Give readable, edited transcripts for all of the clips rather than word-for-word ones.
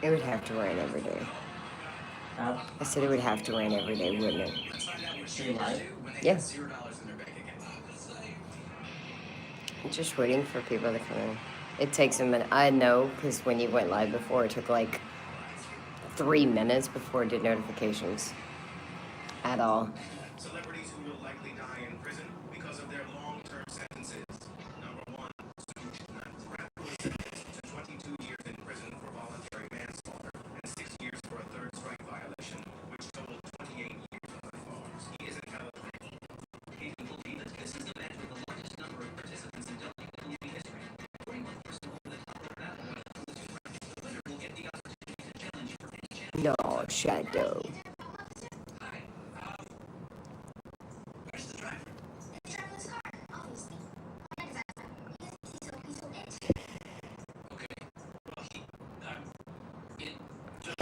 It would have to rain every day. I said it would have to rain every day, wouldn't it? Yeah. I'm just waiting for people to come in. It takes a minute. I know, because when you went live before, it took like 3 minutes before it did notifications at all. Celebrities who will likely die in prison because of their long-term sentences. Number one, to 22 years in prison for voluntary manslaughter and 6 years for a third strike violation, which totaled 28 years on the farms. He is entitled to. He can believe that this is the match with the largest number of participants in WWE history. 41% of the top of that one. The winner will get the opportunity to challenge for a challenge. No, Shadow.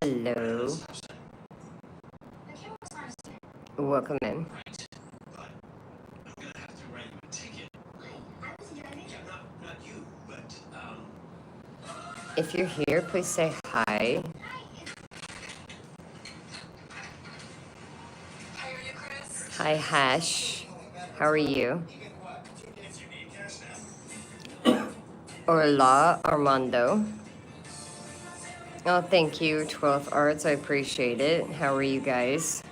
Hello. Welcome in. If you're here, please say hi. Hi, Hash. How are you? Hola, Armando. Oh, thank you, 12th Arts. I appreciate it. How are you guys?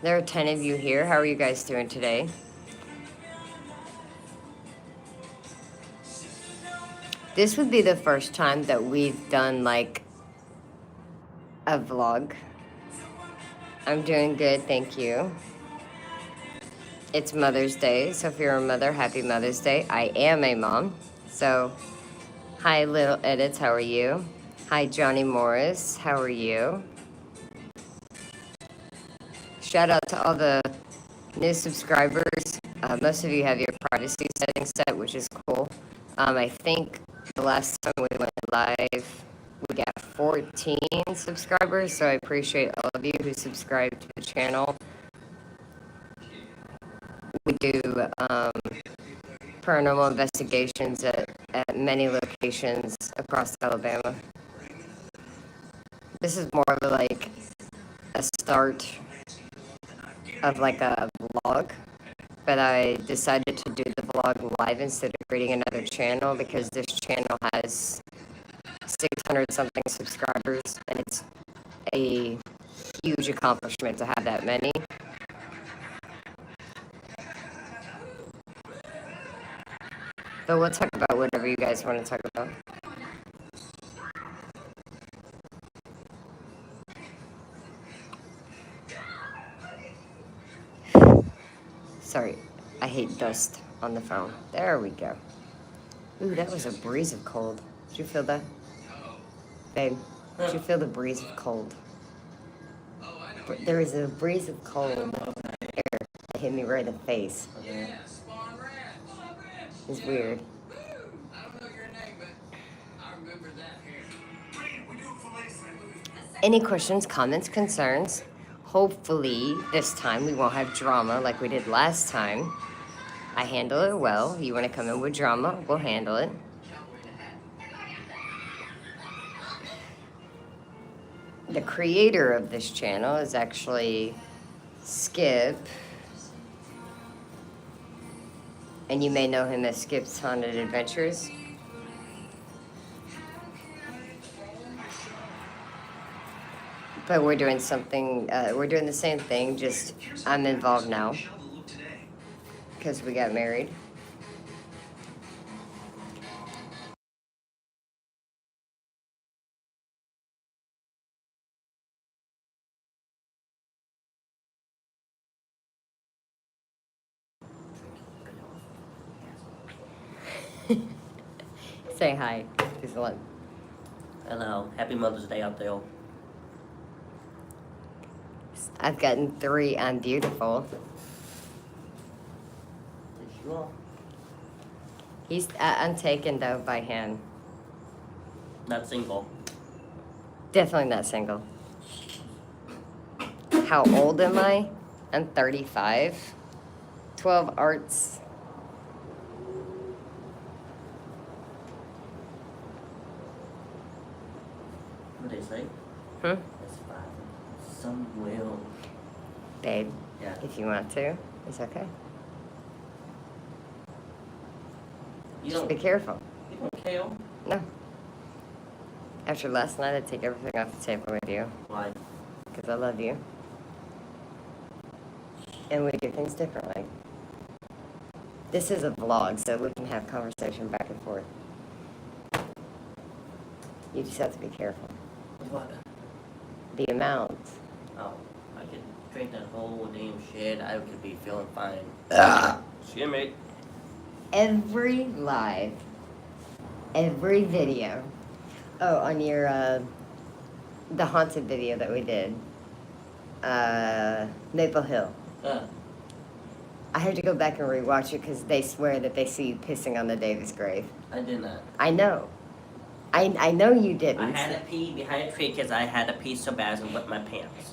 There are 10 of you here. How are you guys doing today? This would be the first time that we've done like a vlog. I'm doing good, thank you. It's Mother's Day, so if you're a mother, happy Mother's Day. I am a mom, so hi, Little Edits, how are you? Hi, Johnny Morris, how are you? Shout out to all the new subscribers. Most of you have your privacy settings set, which is cool. I think the last time we went live, we got 14 subscribers, so I appreciate all of you who subscribe to the channel. We do paranormal investigations at many locations across Alabama. This is more of like a start of like a vlog, but I decided to do the vlog live instead of creating another channel because this channel has 600 something subscribers and it's a huge accomplishment to have that many. But we'll talk about whatever you guys want to talk about. Sorry, I hate dust on the phone. There we go. Ooh, that was a breeze of cold. Did you feel that? Babe, did you feel the breeze of cold? There was a breeze of cold air that hit me right in the face. It's weird. Any questions, comments, concerns? Hopefully this time we won't have drama like we did last time. I handle it well. You want to come in with drama, we'll handle it. The creator of this channel is actually Skip. And you may know him as Skip's Haunted Adventures. But we're doing something, we're doing the same thing, just I'm involved now. Because we got married. Say hi. Hello. Happy Mother's Day out there. I've gotten 3. I'm beautiful. He's. I'm taken though by him. Not single. Definitely not single. How old am I? I'm 35. 12 Arts. What they say? Hmm? It's fine. Some will. Babe, Yeah. if you want to, it's okay. You Just don't. be careful. You don't kill. No. After last night, I'd take everything off the table with you. Why? Because I love you. And we do things differently. This is a vlog, so we can have conversation back and forth. You just have to be careful. What? The amount. Oh, I could drink that whole damn shit. I could be feeling fine. Excuse me. Every live, every video. Oh, on your, the haunted video that we did. Maple Hill. I had to go back and rewatch it because they swear that they see you pissing on the Davis grave. I did not. I know. I know you didn't. I had to pee behind a tree because I had to pee so bad and wet my pants.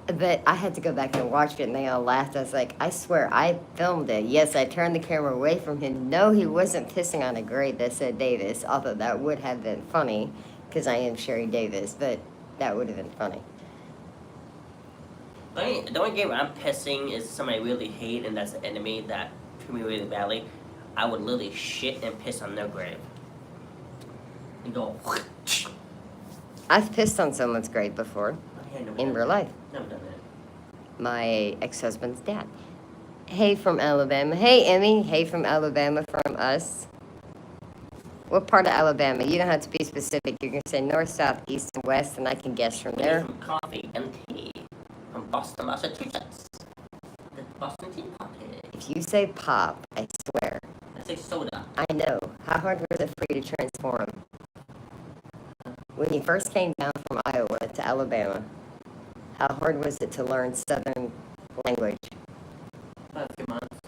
But I had to go back and watch it, and they all laughed. I was like, I swear, I filmed it. Yes, I turned the camera away from him. No, he wasn't pissing on a grave that said Davis, although that would have been funny because I am Sherry Davis, but that would have been funny. The only game I'm pissing is somebody I really hate, and that's an enemy that treat me really badly. I would literally shit and piss on their grave. And go. I've pissed on someone's grave before, in real life. Never done that. My ex-husband's dad. Hey from Alabama. Hey, Emmy. Hey from Alabama from us. What part of Alabama? You don't have to be specific. You can say north, south, east, and west, and I can guess from We need there. some coffee and tea from Boston, Massachusetts. The Boston Tea Party. If you say pop, I swear. I say soda. I know. How hard was it for you to transform? When you first came down from Iowa to Alabama, how hard was it to learn Southern language? About a few months.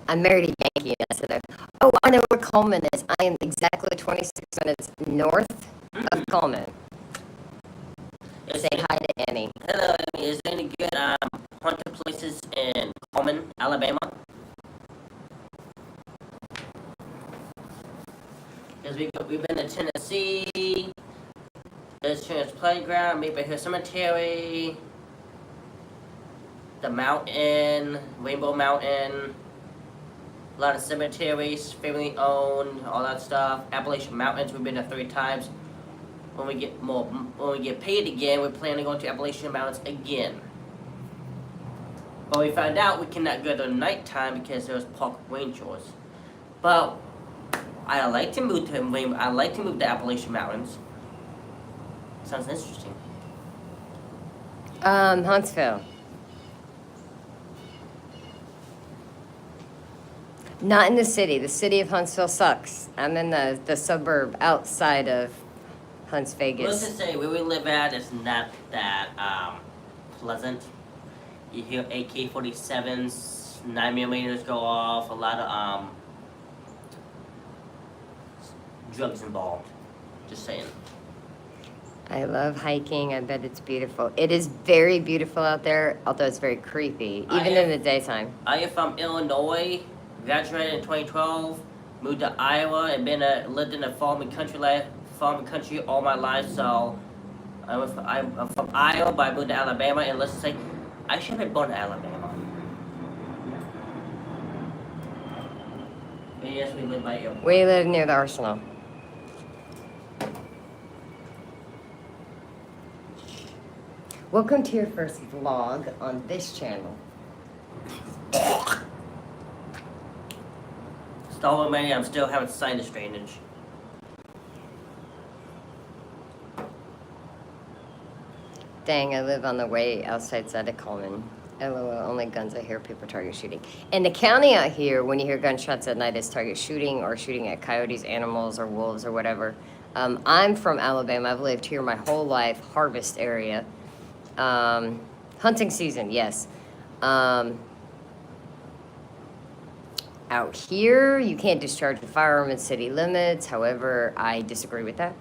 I married a Yankee, and I said, oh, I know where Coleman is. I am exactly 26 minutes north of Coleman. Say hi to Annie. Hello, is there any good haunted places in Coleman, Alabama? Because we've been to Tennessee, there's Children's Playground, Maple Hill Cemetery, the mountain, Rainbow Mountain, a lot of cemeteries, family owned, all that stuff. Appalachian Mountains, we've been there 3 times. When we get paid again, we plan to go to Appalachian Mountains again. But we found out we cannot go there nighttime because there's park rangers. But I like to move to Appalachian Mountains. Sounds interesting. Huntsville. Not in the city. The city of Huntsville sucks. I'm in the suburb outside of Hunts Vegas. Let's just say where we live at is not that pleasant. You hear AK-47s, 9mm go off, a lot of drugs involved. Just saying. I love hiking. I bet it's beautiful. It is very beautiful out there, although it's very creepy, even in the daytime. I am from Illinois, graduated in 2012, moved to Iowa, and lived in a farming country all my life. So I'm from Iowa, but I moved to Alabama, and let's say I should have been born in Alabama. But yes, we live by airport. We live near the arsenal. Welcome to your first vlog on this channel. Stolen money, I'm still having sinus drainage. Dang, I live on the way outside side of Coleman. LOL, only guns I hear people target shooting. In the county out here, when you hear gunshots at night, it's target shooting or shooting at coyotes, animals, or wolves, or whatever. I'm from Alabama. I've lived here my whole life, harvest area. Hunting season, yes. Out here, you can't discharge a firearm in city limits. However, I disagree with that.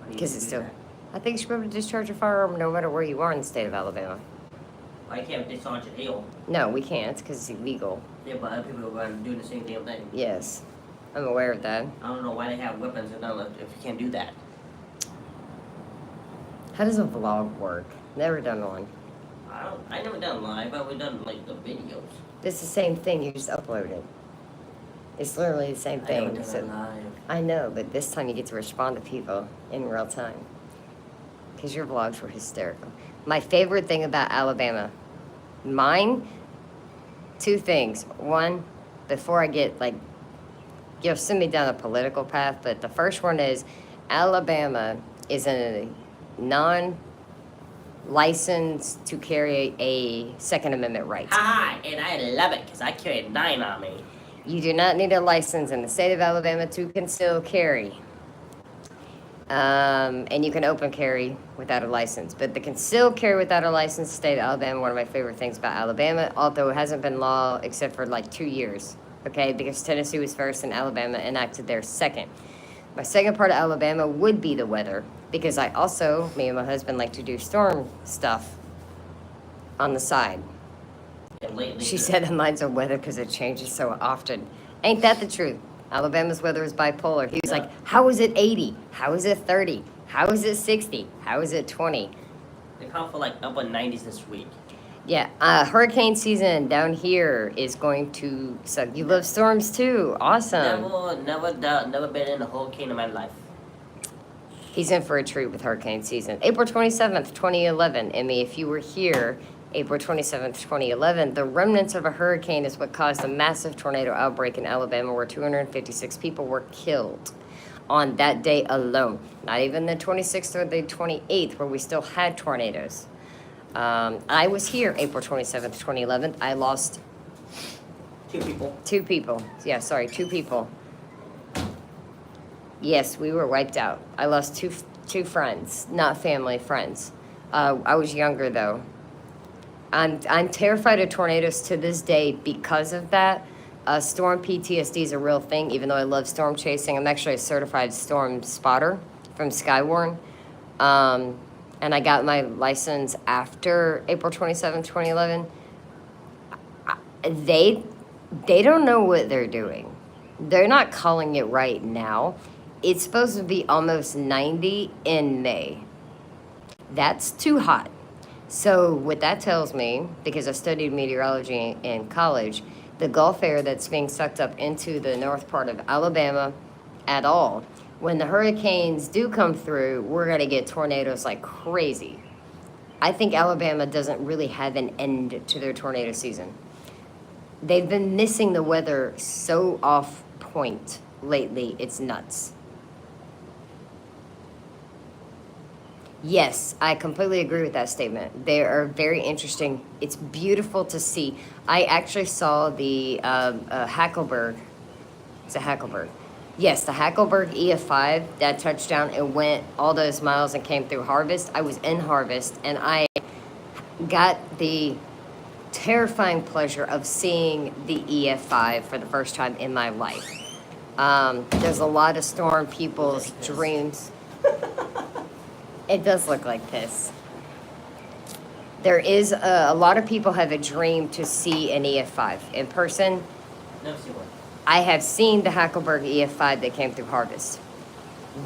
Because it's still... I think you should be able to discharge a firearm no matter where you are in the state of Alabama. I can't discharge it ill. No, we can't because it's illegal. Yeah, but other people are doing the same damn thing. Yes. I'm aware of that. I don't know why they have weapons and all that if you can't do that. How does a vlog work? Never done one. I never done live, but we done like the videos. It's the same thing. You just upload it. It's literally the same I thing. never done it live. I know, but this time you get to respond to people in real time. Because your vlogs were hysterical. My favorite thing about Alabama, mine, two things. One, before I get like, you'll send me down a political path, but the first one is Alabama is a non-licensed to carry a Second Amendment right. Hi, and I love it because I carry 9 on me. You do not need a license in the state of Alabama to conceal carry. And you can open carry without a license. But the concealed carry without a license, state of Alabama, one of my favorite things about Alabama, although it hasn't been law except for like 2 years, okay? Because Tennessee was first and Alabama enacted their second. My second part of Alabama would be the weather, because I also, me and my husband, like to do storm stuff on the side. And lately, She said mine's a weather because it changes so often. Ain't that the truth? Alabama's weather is bipolar. He was like, how is it 80? How is it 30? How is it 60? How is it 20? they call for like upper 90s this week. Yeah, hurricane season down here is going to suck. You love storms too. Awesome. Never been in a hurricane in my life. He's in for a treat with hurricane season. April 27th, 2011. Emmy, if you were here, April 27th, 2011, the remnants of a hurricane is what caused a massive tornado outbreak in Alabama where 256 people were killed on that day alone. Not even the 26th or the 28th where we still had tornadoes. I was here April 27th, 2011. I lost 2 people. 2 people. Yeah, sorry, 2 people. Yes, we were wiped out. I lost two friends, not family, friends. I was younger though. I'm terrified of tornadoes to this day because of that. Storm PTSD is a real thing, even though I love storm chasing. I'm actually a certified storm spotter from Skywarn. And I got my license after April 27, 2011. They don't know what they're doing. They're not calling it right now. It's supposed to be almost 90 in May. That's too hot. So what that tells me, because I studied meteorology in college, the Gulf air that's being sucked up into the north part of Alabama at all, when the hurricanes do come through, we're going to get tornadoes like crazy. I think Alabama doesn't really have an end to their tornado season. They've been missing the weather so off point lately, it's nuts. Yes, I completely agree with that statement. They are very interesting. It's beautiful to see. I actually saw the Hackleberg. It's a Hackleberg. Yes, the Hackleberg EF5, that touchdown, it went all those miles and came through Harvest. I was in Harvest, and I got the terrifying pleasure of seeing the EF5 for the first time in my life. There's a lot of storm people's dreams. It does look like piss. There is a lot of people have a dream to see an EF5 in person. Never seen one. I have seen the Hackleberg EF5 that came through Harvest.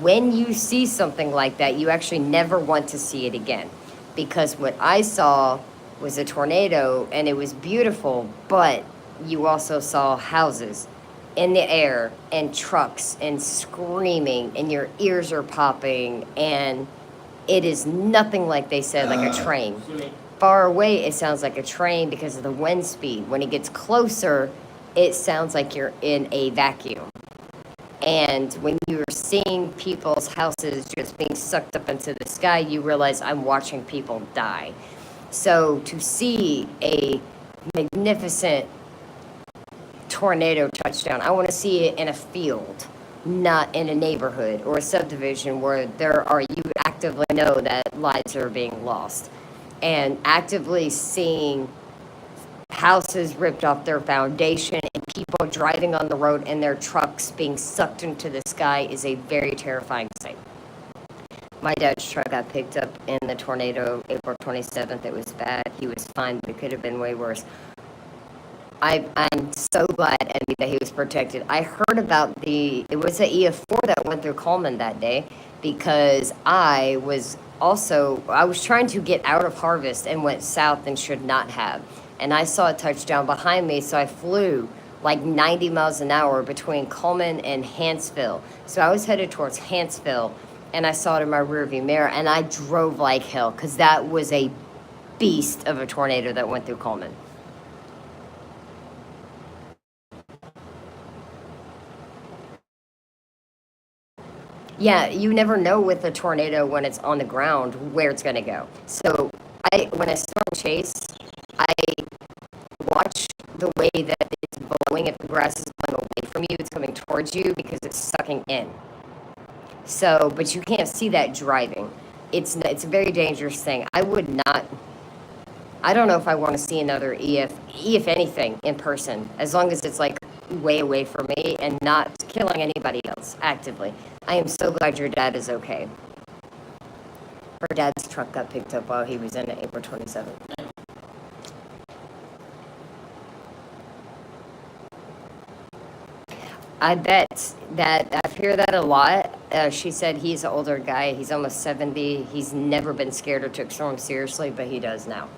When you see something like that, you actually never want to see it again. Because what I saw was a tornado and it was beautiful, but you also saw houses in the air and trucks and screaming and your ears are popping and it is nothing like they said, like a train. Far away, it sounds like a train because of the wind speed. When it gets closer, it sounds like you're in a vacuum. And when you're seeing people's houses just being sucked up into the sky, you realize I'm watching people die. So to see a magnificent tornado touchdown, I want to see it in a field, not in a neighborhood or a subdivision where you actively know that lives are being lost. And actively seeing houses ripped off their foundation and people driving on the road in their trucks being sucked into the sky is a very terrifying sight. My dad's truck got picked up in the tornado April 27th. It was bad. He was fine, but it could have been way worse. I'm so glad, Emmy, that he was protected. I heard about it was the EF4 that went through Coleman that day because I was trying to get out of Harvest and went south and should not have. And I saw a touchdown behind me, so I flew like 90 miles an hour between Coleman and Hanceville. So I was headed towards Hanceville, and I saw it in my rearview mirror, and I drove like hell because that was a beast of a tornado that went through Coleman. Yeah, you never know with a tornado when it's on the ground where it's going to go. So when I storm chase, I watch the way that it's blowing. If the grass is blowing away from you, it's coming towards you because it's sucking in. So, but you can't see that driving. It's a very dangerous thing. I would not. I don't know if I want to see another EF anything in person, as long as it's like way away from me and not killing anybody else actively. I am so glad your dad is okay. Her dad's truck got picked up while he was in it April 27th. I bet that I hear that a lot. She said he's an older guy. He's almost 70. He's never been scared or took storms seriously, but he does now.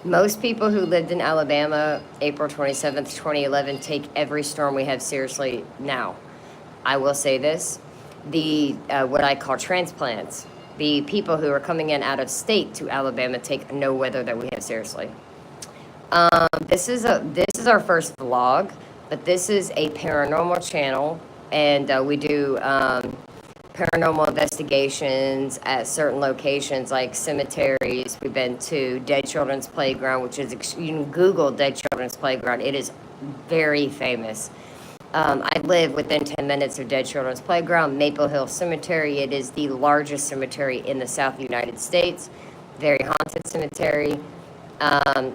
Most people who lived in Alabama April 27th, 2011 take every storm we have seriously now. I will say this, what I call transplants, the people who are coming in out of state to Alabama take no weather that we have seriously. This is our first vlog, but this is a paranormal channel, and we do paranormal investigations at certain locations like cemeteries. We've been to Dead Children's Playground, which is, you can Google Dead Children's Playground. It is very famous. I live within 10 minutes of Dead Children's Playground, Maple Hill Cemetery. It is the largest cemetery in the South United States. Very haunted cemetery.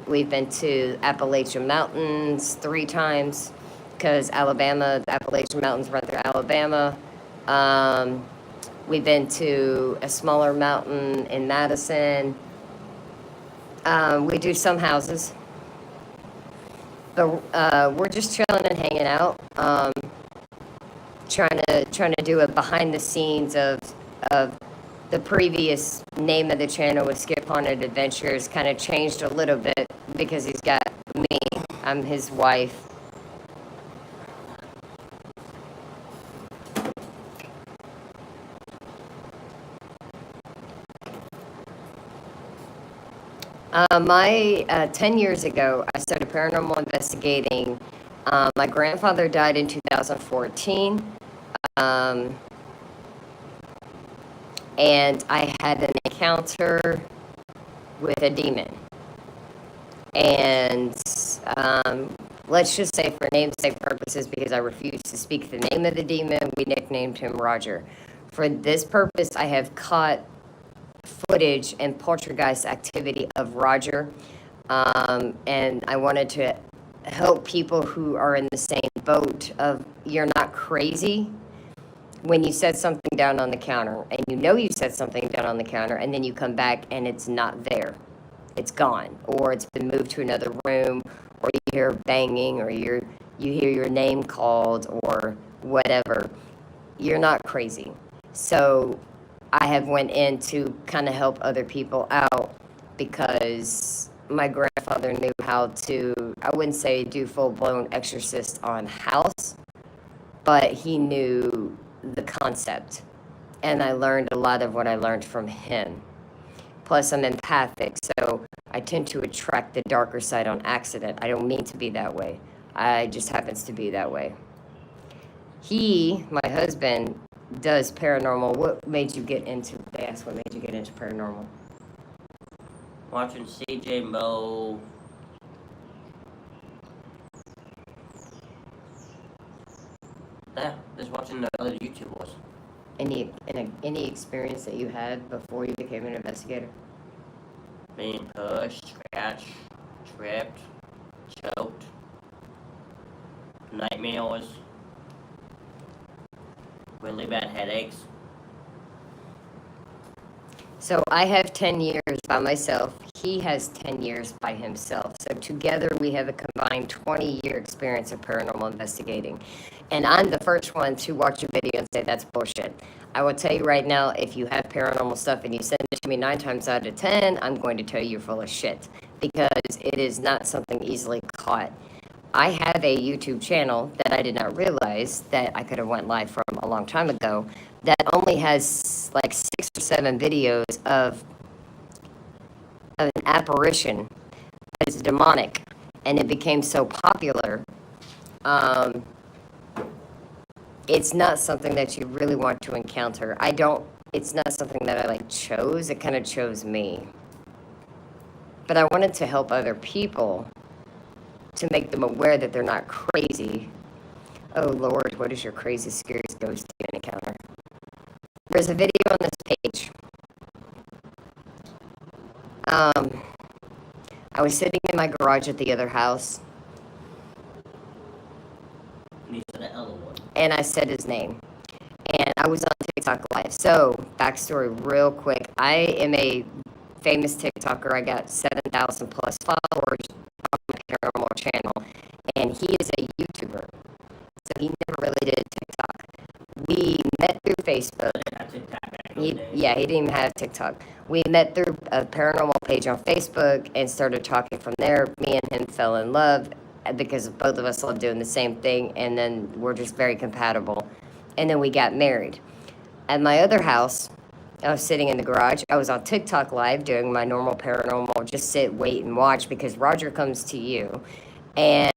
We've been to Appalachian Mountains 3 times because the Appalachian Mountains run through Alabama. We've been to a smaller mountain in Madison. We do some houses. But we're just chilling and hanging out, trying to do a behind the scenes of the previous name of the channel with Skip Haunted Adventures. Kind of changed a little bit because he's got me. I'm his wife. My 10 years ago, I started paranormal investigating. My grandfather died in 2014, and I had an encounter with a demon. And let's just say, for namesake purposes, because I refuse to speak the name of the demon, we nicknamed him Roger. For this purpose, I have caught footage and poltergeist activity of Roger, and I wanted to help people who are in the same boat of, you're not crazy when you set something down on the counter and you said something down on the counter and then you come back and it's not there, it's gone, or it's been moved to another room, or you hear banging, or you hear your name called, or whatever. You're not crazy. So I have went in to kind of help other people out because my grandfather knew how to, I wouldn't say do full-blown exorcist on house, but he knew the concept. And I learned a lot of what I learned from him. Plus, I'm empathic, so I tend to attract the darker side on accident. I don't mean to be that way. I just happens to be that way. My husband, does paranormal. What made you get into, they asked what made you get into paranormal? Watching CJ Moe. Yeah, just watching the other YouTubers. Any experience that you had before you became an investigator? Being pushed, scratched, tripped, choked, nightmares, really bad headaches. So I have 10 years by myself. he has 10 years by himself. So together we have a combined 20-year experience of paranormal investigating. And I'm the first one to watch a video and say that's bullshit. I will tell you right now, if you have paranormal stuff and you send it to me 9 times out of 10, I'm going to tell you you're full of shit because it is not something easily caught. I have a YouTube channel that I did not realize that I could have went live from a long time ago that only has like 6 or 7 videos of an apparition that is demonic, and it became so popular. Um, it's not something that you really want to encounter. It's not something that I like chose. It kind of chose me. But I wanted to help other people to make them aware that they're not crazy. Oh Lord, what is your craziest, scariest ghost demon encounter? There's a video on this page. I was sitting in my garage at the other house. And I said his name. And I was on TikTok live. So, backstory real quick. I am a famous TikToker. I got 7,000 plus followers on my paranormal channel. And he is a YouTuber. So he never really did TikTok. We met through Facebook. He didn't even have TikTok. We met through a paranormal page on Facebook and started talking from there. Me and him fell in love because both of us love doing the same thing, and then we're just very compatible. And then we got married. At my other house, I was sitting in the garage. I was on TikTok live doing my normal paranormal, just sit, wait, and watch because Roger comes to you. And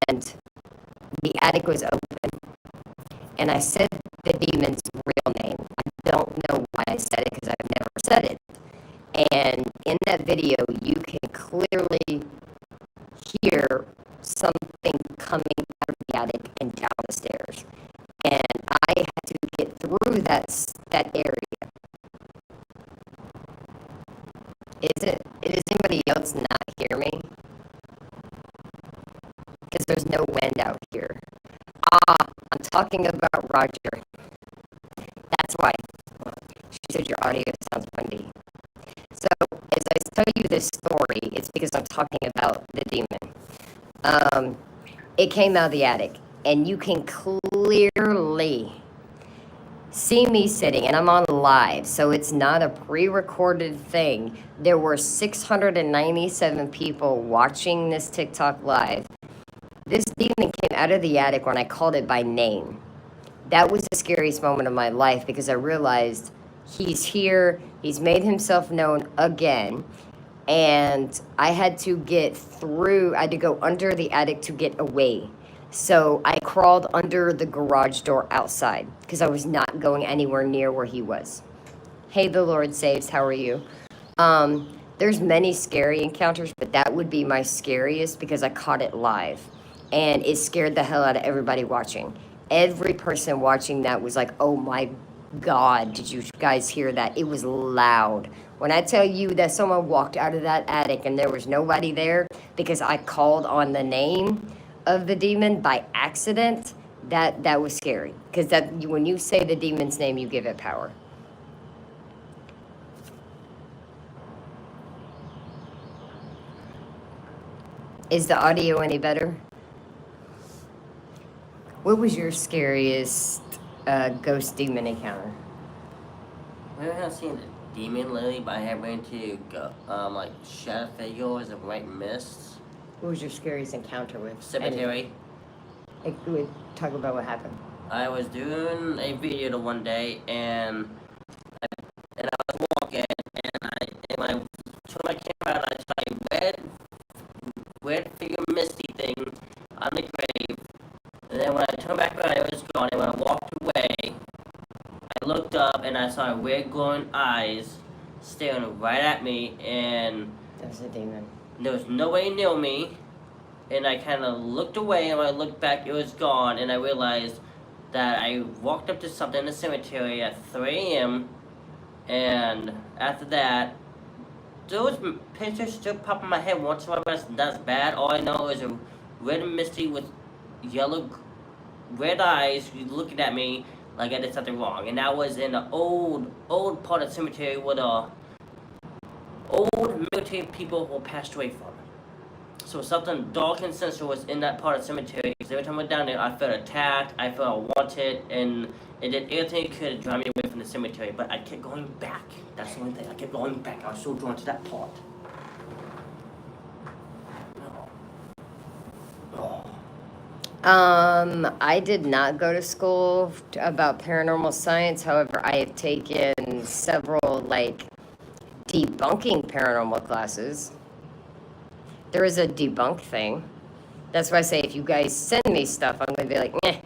the attic was open. And I said the demon's real name. I don't know why I said it because I've never said it. And in that video, you can clearly hear something coming out of the attic and down the stairs. And I had to get through that area. Does anybody else not hear me? Because there's no wind out here. I'm talking about Roger. That's why. She said your audio sounds windy. So, as I tell you this story, it's because I'm talking about the demon. It came out of the attic, and you can clearly see me sitting, and I'm on live, so it's not a pre-recorded thing. There were 697 people watching this TikTok live. This demon came out of the attic when I called it by name. That was the scariest moment of my life because I realized he's here, he's made himself known again, and I had to go under the attic to get away. So I crawled under the garage door outside because I was not going anywhere near where he was. Hey, the Lord saves, how are you? There's many scary encounters, but that would be my scariest because I caught it live. And it scared the hell out of everybody watching. Every person watching that was like, oh my God, did you guys hear that? It was loud. When I tell you that someone walked out of that attic and there was nobody there because I called on the name of the demon by accident, that was scary. Because when you say the demon's name, you give it power. Is the audio any better? What was your scariest ghost demon encounter? I haven't seen a demon lately, but I have ran into like shadow figures and white mists. What was your scariest encounter with? Cemetery. Would talk about what happened. I was doing a video the one day, and I was walking, and I turned my camera, and I saw a red figure misty thing on the grave. And then when I turned back around, it was gone. And when I walked away, I looked up and I saw red glowing eyes staring right at me, and That was a demon. there was nobody near me. And I kind of looked away, and when I looked back, it was gone. And I realized that I walked up to something in the cemetery at 3 a.m. And after that, those pictures still pop in my head once in a while, but that's bad. All I know is a red and misty with red eyes looking at me like I did something wrong. And that was in the old part of the cemetery with a old military cemetery people who passed away from. So something dark and sinister was in that part of the cemetery. Because every time I went down there, I felt attacked, I felt wanted, and it did everything it could to drive me away from the cemetery. But I kept going back. That's the only thing. I kept going back. I was so drawn to that part. I did not go to school about paranormal science. However, I have taken several like debunking paranormal classes. There is a debunk thing. That's why I say if you guys send me stuff, I'm going to be like, meh.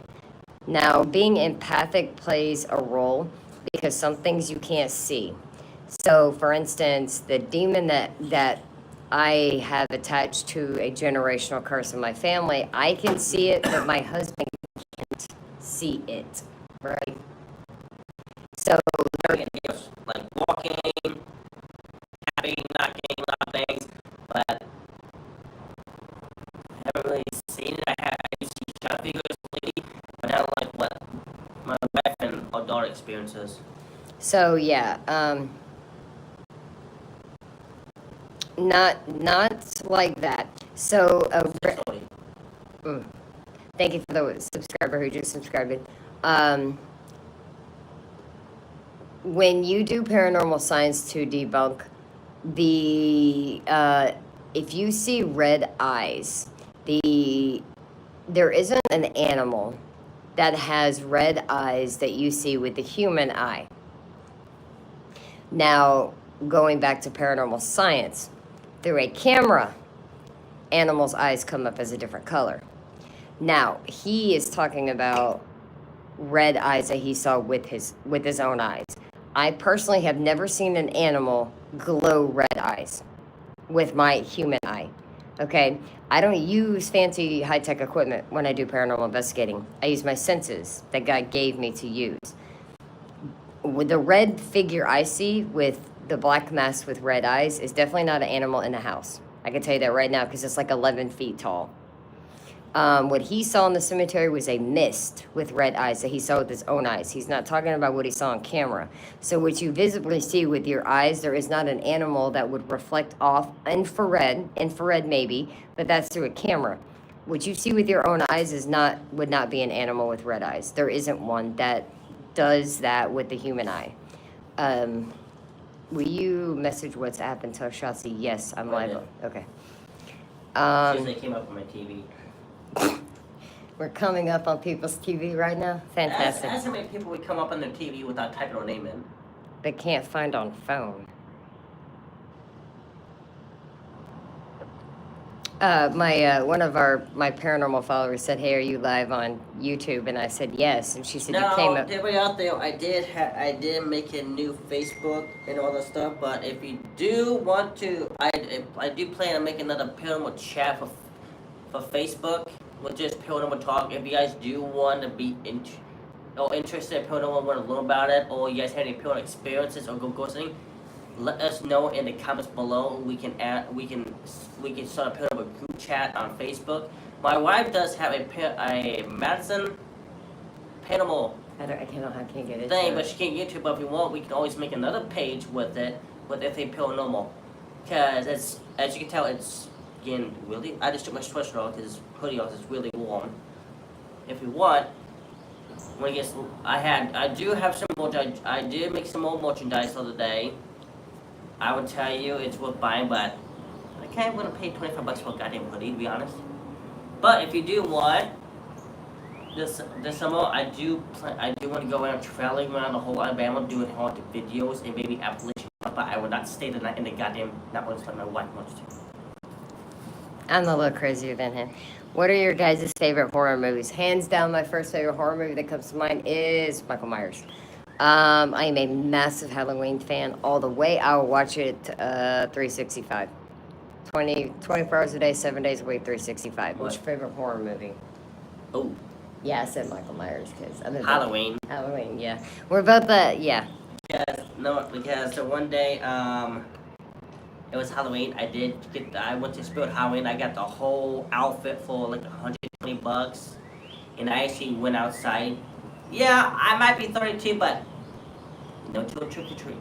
Now, being empathic plays a role because some things you can't see. So, for instance, the demon that I have attached to a generational curse in my family, I can see it, but my husband can't see it, right? So, Like walking, tapping, knocking, a lot of things, but I haven't really seen it. I used to try to figure it, but I don't like what my wife and our daughter experiences. So yeah, not like that. So thank you for the subscriber who just subscribed. When you do paranormal science to debunk the if you see red eyes, there isn't an animal that has red eyes that you see with the human eye. Now, going back to paranormal science, through a camera, animals' eyes come up as a different color. Now, he is talking about red eyes that he saw with his own eyes. I personally have never seen an animal glow red eyes with my human eye. Okay? I don't use fancy high-tech equipment when I do paranormal investigating. I use my senses that God gave me to use. With the red figure I see with the black mask with red eyes is definitely not an animal in the house. I can tell you that right now because it's like 11 feet tall. What he saw in the cemetery was a mist with red eyes that he saw with his own eyes. He's not talking about what he saw on camera. So what you visibly see with your eyes, there is not an animal that would reflect off infrared maybe, but that's through a camera. What you see with your own eyes would not be an animal with red eyes. There isn't one that does that with the human eye. Will you message WhatsApp and tell Shotzi, yes, I'm live? Okay. They came up on my TV. We're coming up on people's TV right now? Fantastic. Ask how many people would come up on their TV without typing their name in. They can't find on phone. One of my paranormal followers said, "Hey, are you live on YouTube?" And I said, "Yes." And she said, "You came up." No, everybody out there, I did make a new Facebook and all that stuff. But if you do want to, I do plan on making another paranormal chat for Facebook with just paranormal talk. If you guys do want to be interested in paranormal, want to learn about it, or you guys have any paranormal experiences or go ghosting, let us know in the comments below. We can start a paranormal group chat on Facebook. My wife does have a Madison paranormal I can't get it. thing, but she can't get to it. But if you want, we can always make another page with it, with everything paranormal. Because as you can tell, it's getting really. I just took my sweatshirt off because hoodie off is really warm. If you want, when it gets, I do have some more. I did make some more merchandise the other day. I would tell you it's worth buying, but I can't want to pay $25 for a goddamn hoodie, to be honest. But if you do want this summer, I do want to go around traveling around the whole Alabama doing haunted videos and maybe Appalachian, but I would not stay the night in the goddamn, not once like my wife wants to. I'm a little crazier than him. What are your guys' favorite horror movies? Hands down, my first favorite horror movie that comes to mind is Michael Myers. I am a massive Halloween fan all the way. I will watch it 365. 24 hours a day, 7 days a week, 365. What's your favorite horror movie? Oh. Yeah, I said Michael Myers because I'm Halloween. Halloween, yeah. We're both yeah. Because the one day, it was Halloween. I went to Spirit Halloween. I got the whole outfit for like $120, and I actually went outside. Yeah, I might be 32, but no to a trick or treat.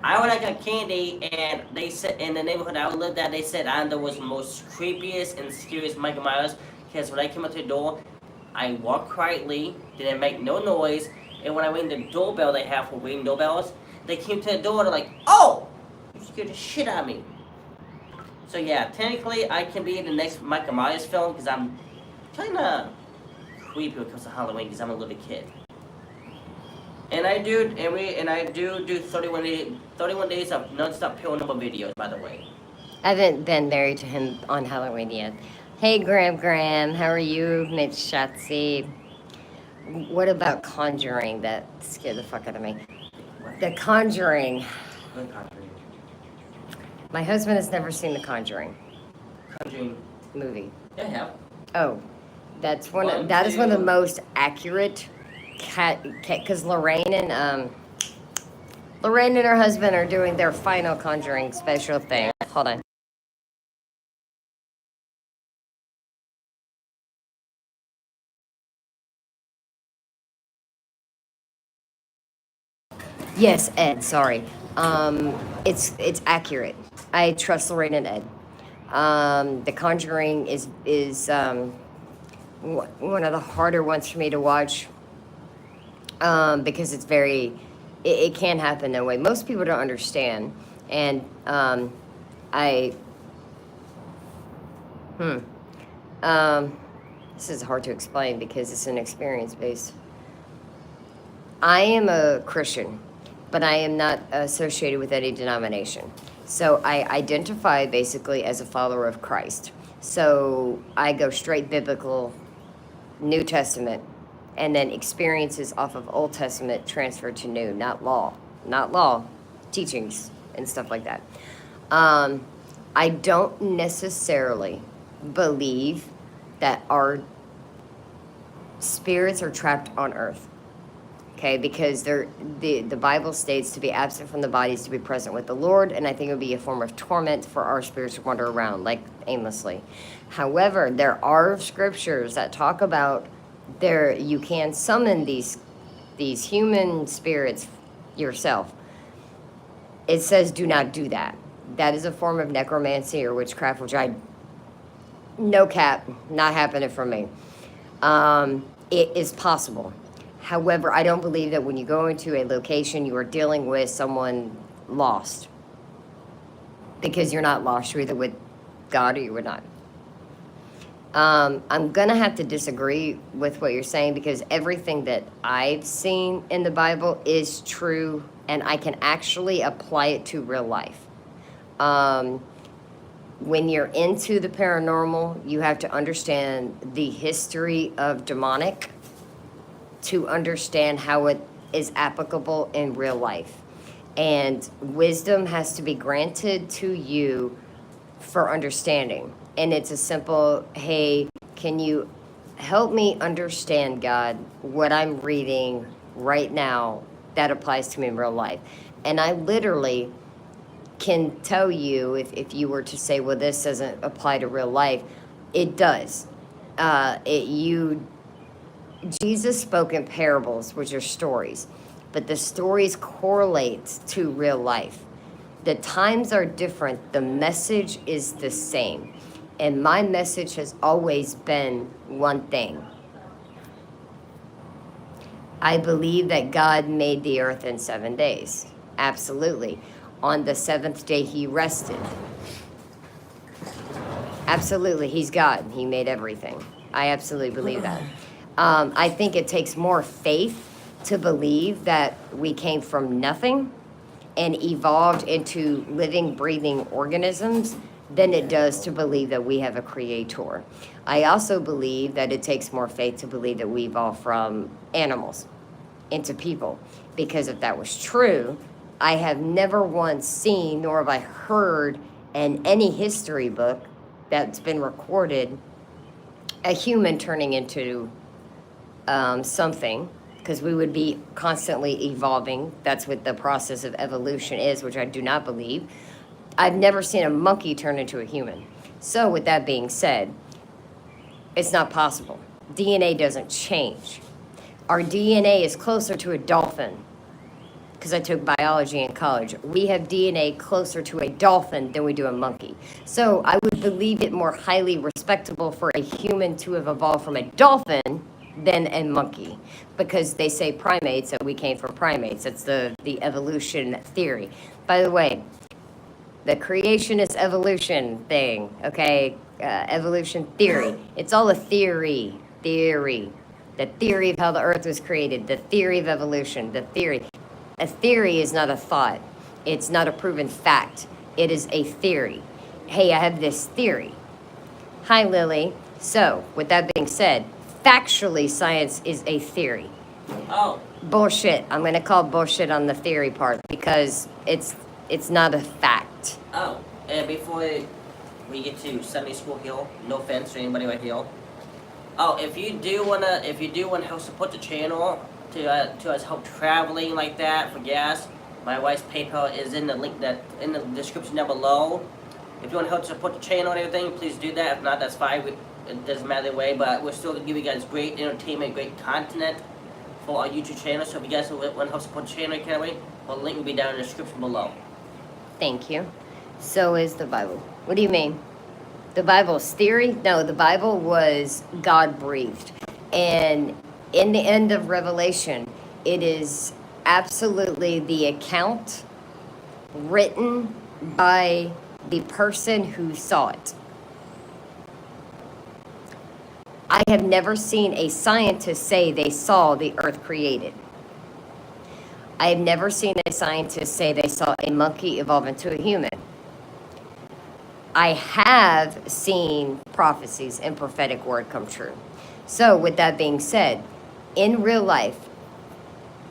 I would like a candy, and they said in the neighborhood I lived at, they said I was the most creepiest and scariest Michael Myers. Because when I came up to the door, I walked quietly, didn't make no noise, and when I rang the doorbell they have for ring doorbells, they came to the door and they're like, "Oh, you scared the shit out of me." So yeah, technically I can be in the next Michael Myers film because I'm kind of creepy when it comes to Halloween because I'm a little kid. And I do, and I do 31 days of non-stop paranormal videos. By the way, I haven't been married to him on Halloween yet. Hey, Graham, how are you? Mitch Shatsy. What about Conjuring? That scared the fuck out of me. The Conjuring. My husband has never seen The Conjuring Conjuring movie. Yeah, I have. Oh, that is one of the most accurate because Lorraine and her husband are doing their final Conjuring special thing. Hold on. Yes, Ed. Sorry. It's accurate. I trust Lorraine and Ed. The Conjuring is one of the harder ones for me to watch because it's very. It can happen that way. Most people don't understand, and I. Hmm. This is hard to explain because it's an experience based. I am a Christian, but I am not associated with any denomination. So I identify basically as a follower of Christ. So I go straight biblical, New Testament, and then experiences off of Old Testament transferred to New, not law, teachings and stuff like that. I don't necessarily believe that our spirits are trapped on earth. Okay, because the Bible states to be absent from the body is to be present with the Lord, and I think it would be a form of torment for our spirits to wander around like aimlessly. However, there are scriptures that talk about you can summon these human spirits yourself. It says do not do that. That is a form of necromancy or witchcraft, which no cap, not happening for me. It is possible. However, I don't believe that when you go into a location, you are dealing with someone lost. Because you're not lost, you're either with God or you're not. I'm going to have to disagree with what you're saying because everything that I've seen in the Bible is true and I can actually apply it to real life. When you're into the paranormal, you have to understand the history of demonic to understand how it is applicable in real life. And wisdom has to be granted to you for understanding. And it's a simple, hey, can you help me understand, God, what I'm reading right now that applies to me in real life? And I literally can tell you if you were to say, well, this doesn't apply to real life, it does. Jesus spoke in parables, which are stories, but the stories correlate to real life. The times are different. The message is the same. And my message has always been one thing. I believe that God made the earth in 7 days. Absolutely. On the seventh day, he rested. Absolutely. He's God. He made everything. I absolutely believe that. I think it takes more faith to believe that we came from nothing and evolved into living, breathing organisms than it does to believe that we have a creator. I also believe that it takes more faith to believe that we evolved from animals into people. Because if that was true, I have never once seen nor have I heard in any history book that's been recorded a human turning into something, because we would be constantly evolving. That's what the process of evolution is, which I do not believe. I've never seen a monkey turn into a human. So with that being said, it's not possible. DNA doesn't change. Our DNA is closer to a dolphin because I took biology in college. We have DNA closer to a dolphin than we do a monkey. So I would believe it more highly respectable for a human to have evolved from a dolphin than a monkey, because they say primates, and we came from primates. That's the evolution theory. By the way, the creationist evolution thing, okay? Evolution theory. It's all a theory. Theory. The theory of how the earth was created, the theory of evolution, the theory. A theory is not a thought. It's not a proven fact. It is a theory. Hey, I have this theory. Hi, Lily. So, with that being said, factually, science is a theory. Oh. Bullshit. I'm going to call bullshit on the theory part because it's not a fact. Oh, and before we get to Sunday School Hill, no offense to anybody right here. Oh, if you do wanna help support the channel to us help traveling like that for gas, my wife's PayPal is in the link that in the description down below. If you want to help support the channel and everything, please do that. If not, that's fine. It doesn't matter the way, but we're still gonna give you guys great entertainment, great content for our YouTube channel. So if you guys want to help support the channel, can't wait. Well, the link will be down in the description below. Thank you. So is the Bible. What do you mean? The Bible's theory? No, the Bible was God-breathed. And in the end of Revelation, it is absolutely the account written by the person who saw it. I have never seen a scientist say they saw the earth created. I have never seen a scientist say they saw a monkey evolve into a human. I have seen prophecies and prophetic word come true. So with that being said, in real life,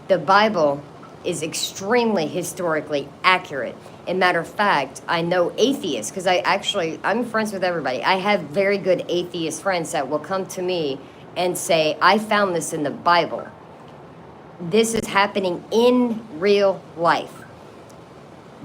the Bible is extremely historically accurate. And matter of fact, I know atheists, because I'm friends with everybody. I have very good atheist friends that will come to me and say, I found this in the Bible. This is happening in real life.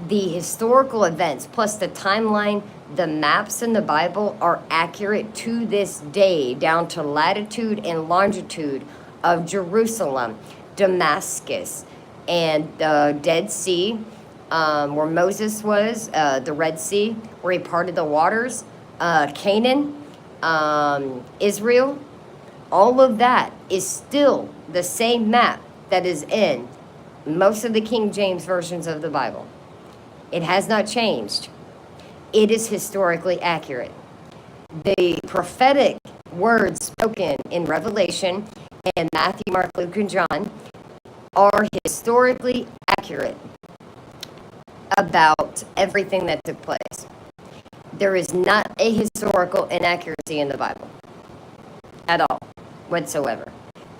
The historical events plus the timeline, the maps in the Bible are accurate to this day, down to latitude and longitude of Jerusalem, Damascus, and the Dead Sea, where Moses was, the Red Sea, where he parted the waters, Canaan, Israel. All of that is still the same map that is in most of the King James versions of the Bible. It has not changed. It is historically accurate. The prophetic words spoken in Revelation and Matthew, Mark, Luke, and John are historically accurate about everything that took place. There is not a historical inaccuracy in the Bible at all, whatsoever.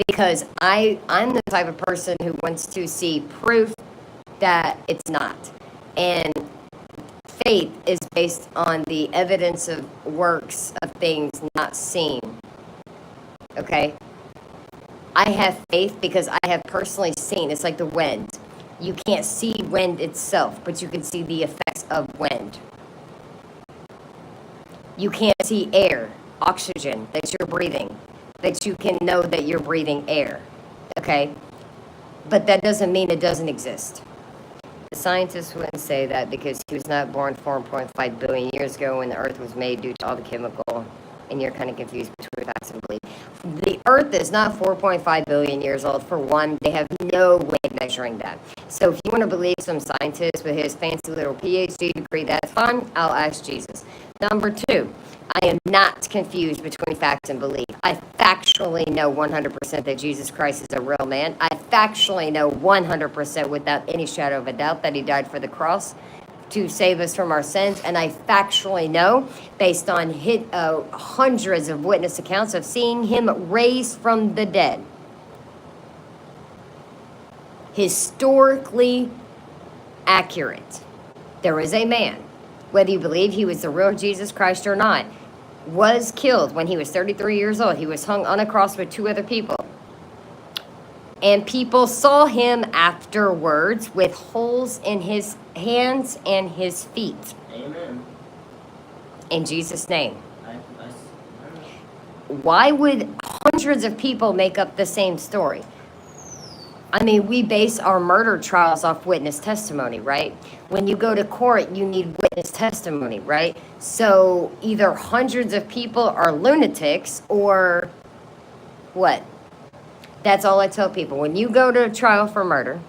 Because I'm the type of person who wants to see proof that it's not. And faith is based on the evidence of works of things not seen. Okay? I have faith because I have personally seen. It's like the wind. You can't see wind itself, but you can see the effects of wind. You can't see air, oxygen that you're breathing, that you can know that you're breathing air. Okay? But that doesn't mean it doesn't exist. The scientists wouldn't say that because he was not born 4.5 billion years ago when the earth was made due to all the chemical, and you're kind of confused between facts and belief. The earth is not 4.5 billion years old. For one, they have no way of measuring that. So if you want to believe some scientist with his fancy little PhD degree, that's fine. I'll ask Jesus. Number two, I am not confused between facts and belief. I factually know 100% that Jesus Christ is a real man. I factually know 100% without any shadow of a doubt that he died for the cross to save us from our sins. And I factually know, based on hundreds of witness accounts of seeing him raised from the dead, historically accurate. There is a man, whether you believe he was the real Jesus Christ or not, was killed when he was 33 years old. He was hung on a cross with two other people. And people saw him afterwards with holes in his hands and his feet. Amen. In Jesus' name. Why would hundreds of people make up the same story? I mean, we base our murder trials off witness testimony, right? When you go to court, you need witness testimony, right? So either hundreds of people are lunatics or what? That's all I tell people. When you go to a trial for murder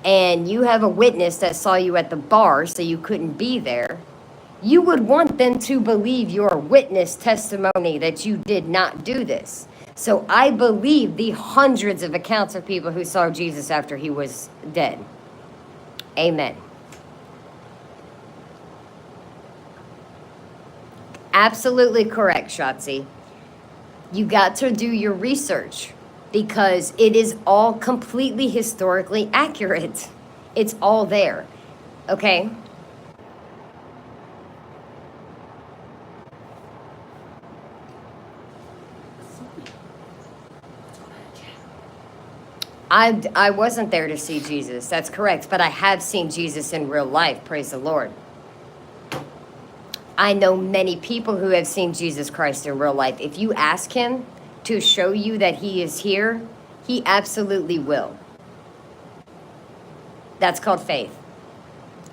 and you have a witness that saw you at the bar so you couldn't be there, you would want them to believe your witness testimony that you did not do this. So I believe the hundreds of accounts of people who saw Jesus after he was dead. Amen. Absolutely correct, Shotzi. You got to do your research because it is all completely historically accurate. It's all there. Okay? I wasn't there to see Jesus. That's correct. But I have seen Jesus in real life. Praise the Lord. I know many people who have seen Jesus Christ in real life. If you ask him to show you that he is here, he absolutely will. That's called faith.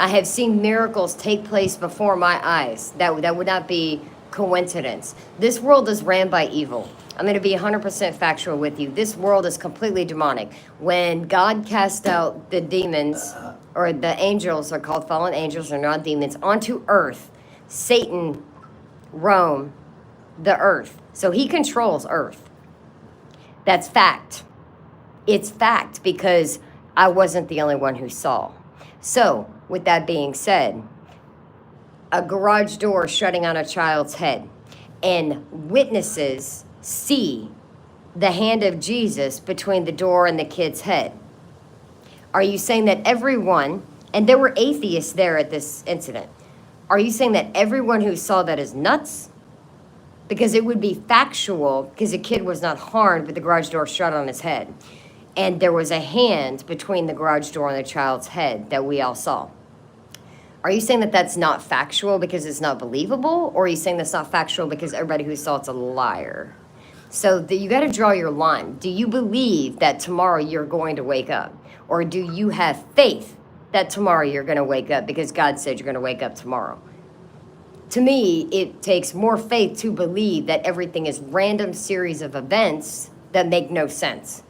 I have seen miracles take place before my eyes. That would not be coincidence. This world is ran by evil. I'm going to be 100% factual with you. This world is completely demonic. When God cast out the demons, or the angels are called fallen angels, they're not demons, onto earth, Satan roamed the earth. So he controls earth. That's fact. It's fact because I wasn't the only one who saw. So, with that being said, a garage door shutting on a child's head, and witnesses see the hand of Jesus between the door and the kid's head. Are you saying that everyone, and there were atheists there at this incident, are you saying that everyone who saw that is nuts? Because it would be factual, because the kid was not harmed, but the garage door shut on his head. And there was a hand between the garage door and the child's head that we all saw. Are you saying that that's not factual because it's not believable? Or are you saying that's not factual because everybody who saw it's a liar? So you got to draw your line. Do you believe that tomorrow you're going to wake up? Or do you have faith that tomorrow you're going to wake up because God said you're going to wake up tomorrow? To me, it takes more faith to believe that everything is random series of events that make no sense.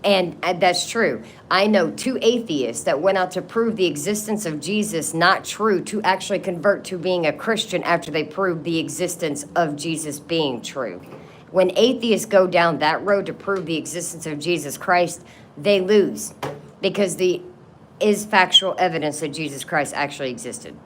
And that's true. I know 2 atheists that went out to prove the existence of Jesus not true to actually convert to being a Christian after they proved the existence of Jesus being true. When atheists go down that road to prove the existence of Jesus Christ, they lose because there is factual evidence that Jesus Christ actually existed.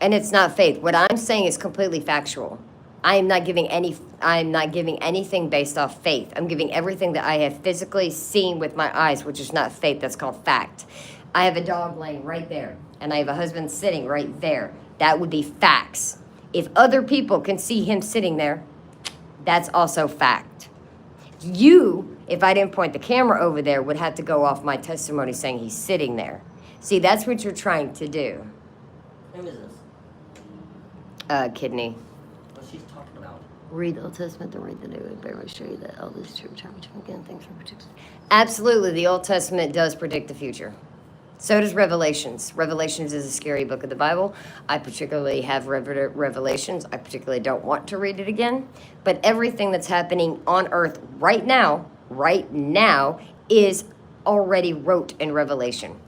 And it's not faith. What I'm saying is completely factual. I'm not giving anything based off faith. I'm giving everything that I have physically seen with my eyes, which is not faith, that's called fact. I have a dog laying right there, and I have a husband sitting right there. That would be facts. If other people can see him sitting there, that's also fact. You, if I didn't point the camera over there, would have to go off my testimony saying he's sitting there. See, that's what you're trying to do. Who is this? Kidney. What she's talking about? Read the Old Testament, then read the New. It better show you that all this true time again things are predicted. Absolutely, the Old Testament does predict the future. So does Revelations. Revelations is a scary book of the Bible. I particularly have Revelations. I particularly don't want to read it again. But everything that's happening on earth right now, is already wrote in Revelation.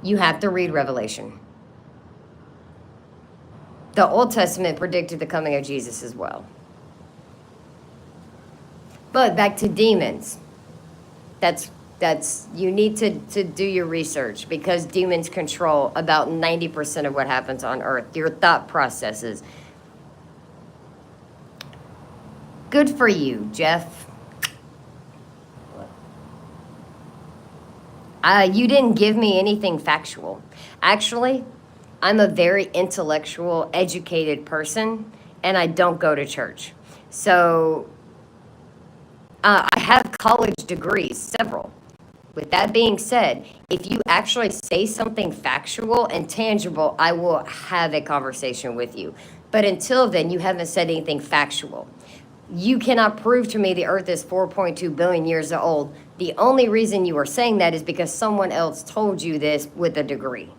You have to read Revelation. The Old Testament predicted the coming of Jesus as well. But back to demons. That's you need to do your research because demons control about 90% of what happens on earth. Your thought processes. Good for you, Jeff. You didn't give me anything factual. Actually, I'm a very intellectual, educated person, and I don't go to church. So I have college degrees, several. With that being said, if you actually say something factual and tangible, I will have a conversation with you. But until then, you haven't said anything factual. You cannot prove to me the earth is 4.2 billion years old. The only reason you are saying that is because someone else told you this with a degree.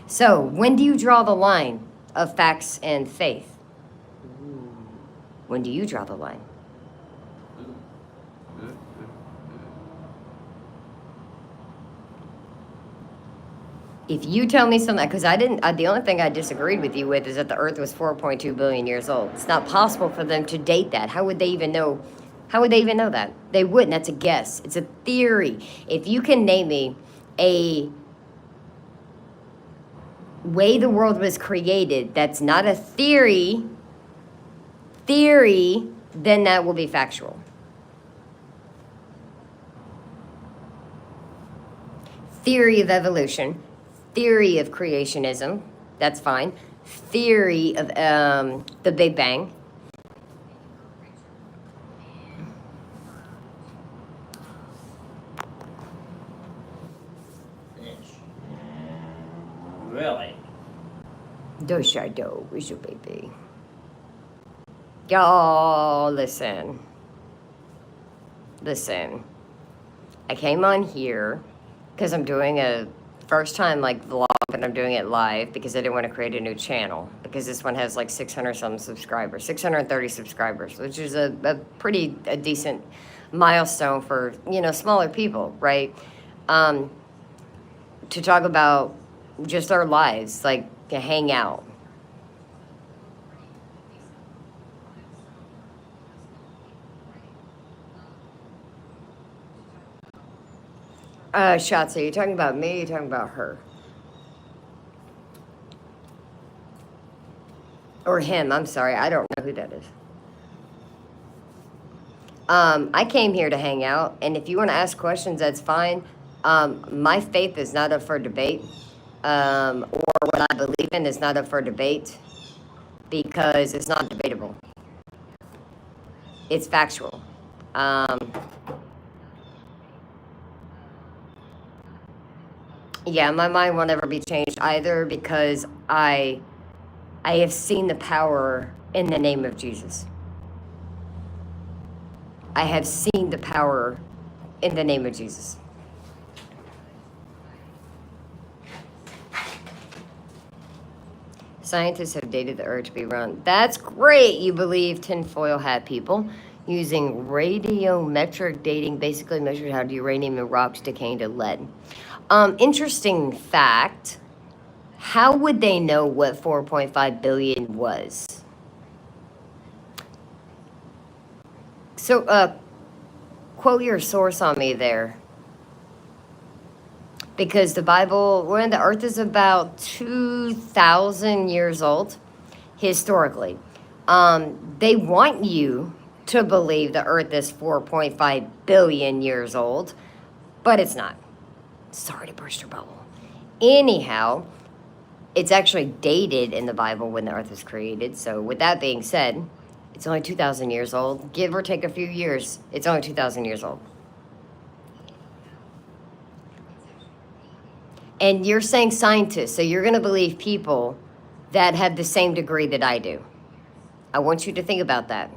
So, when do you draw the line of facts and faith? When do you draw the line? If you tell me something, because the only thing I disagreed with you with is that the earth was 4.2 billion years old. It's not possible for them to date that. How would they even know? How would they even know that? They wouldn't. That's a guess. It's a theory. If you can name me a way the world was created that's not a theory, then that will be factual. Theory of evolution, theory of creationism, that's fine. Theory of the Big Bang. Really? Does shadow is your baby. Y'all, listen. I came on here because I'm doing a first time like vlog, and I'm doing it live because I didn't want to create a new channel because this one has like 600 some subscribers, 630 subscribers, which is a decent milestone for, smaller people, right? To talk about just our lives, like to hang out. Shotzi, are you talking about me or are you talking about her? Or him, I'm sorry, I don't know who that is. I came here to hang out, and if you want to ask questions, that's fine. My faith is not up for debate, or what I believe in is not up for debate, because it's not debatable. It's factual. Yeah, my mind will never be changed either because I have seen the power in the name of Jesus. I have seen the power in the name of Jesus. Scientists have dated the Earth to be round. That's great. You believe tinfoil hat people using radiometric dating basically measured how uranium and rocks decay into lead. Interesting fact. How would they know what 4.5 billion was? So, quote your source on me there. Because the Bible, when the earth is about 2,000 years old, historically, they want you to believe the earth is 4.5 billion years old, but it's not. Sorry to burst your bubble. Anyhow, it's actually dated in the Bible when the earth was created. So with that being said, it's only 2,000 years old. Give or take a few years, it's only 2,000 years old. And you're saying scientists, so you're going to believe people that have the same degree that I do. I want you to think about that.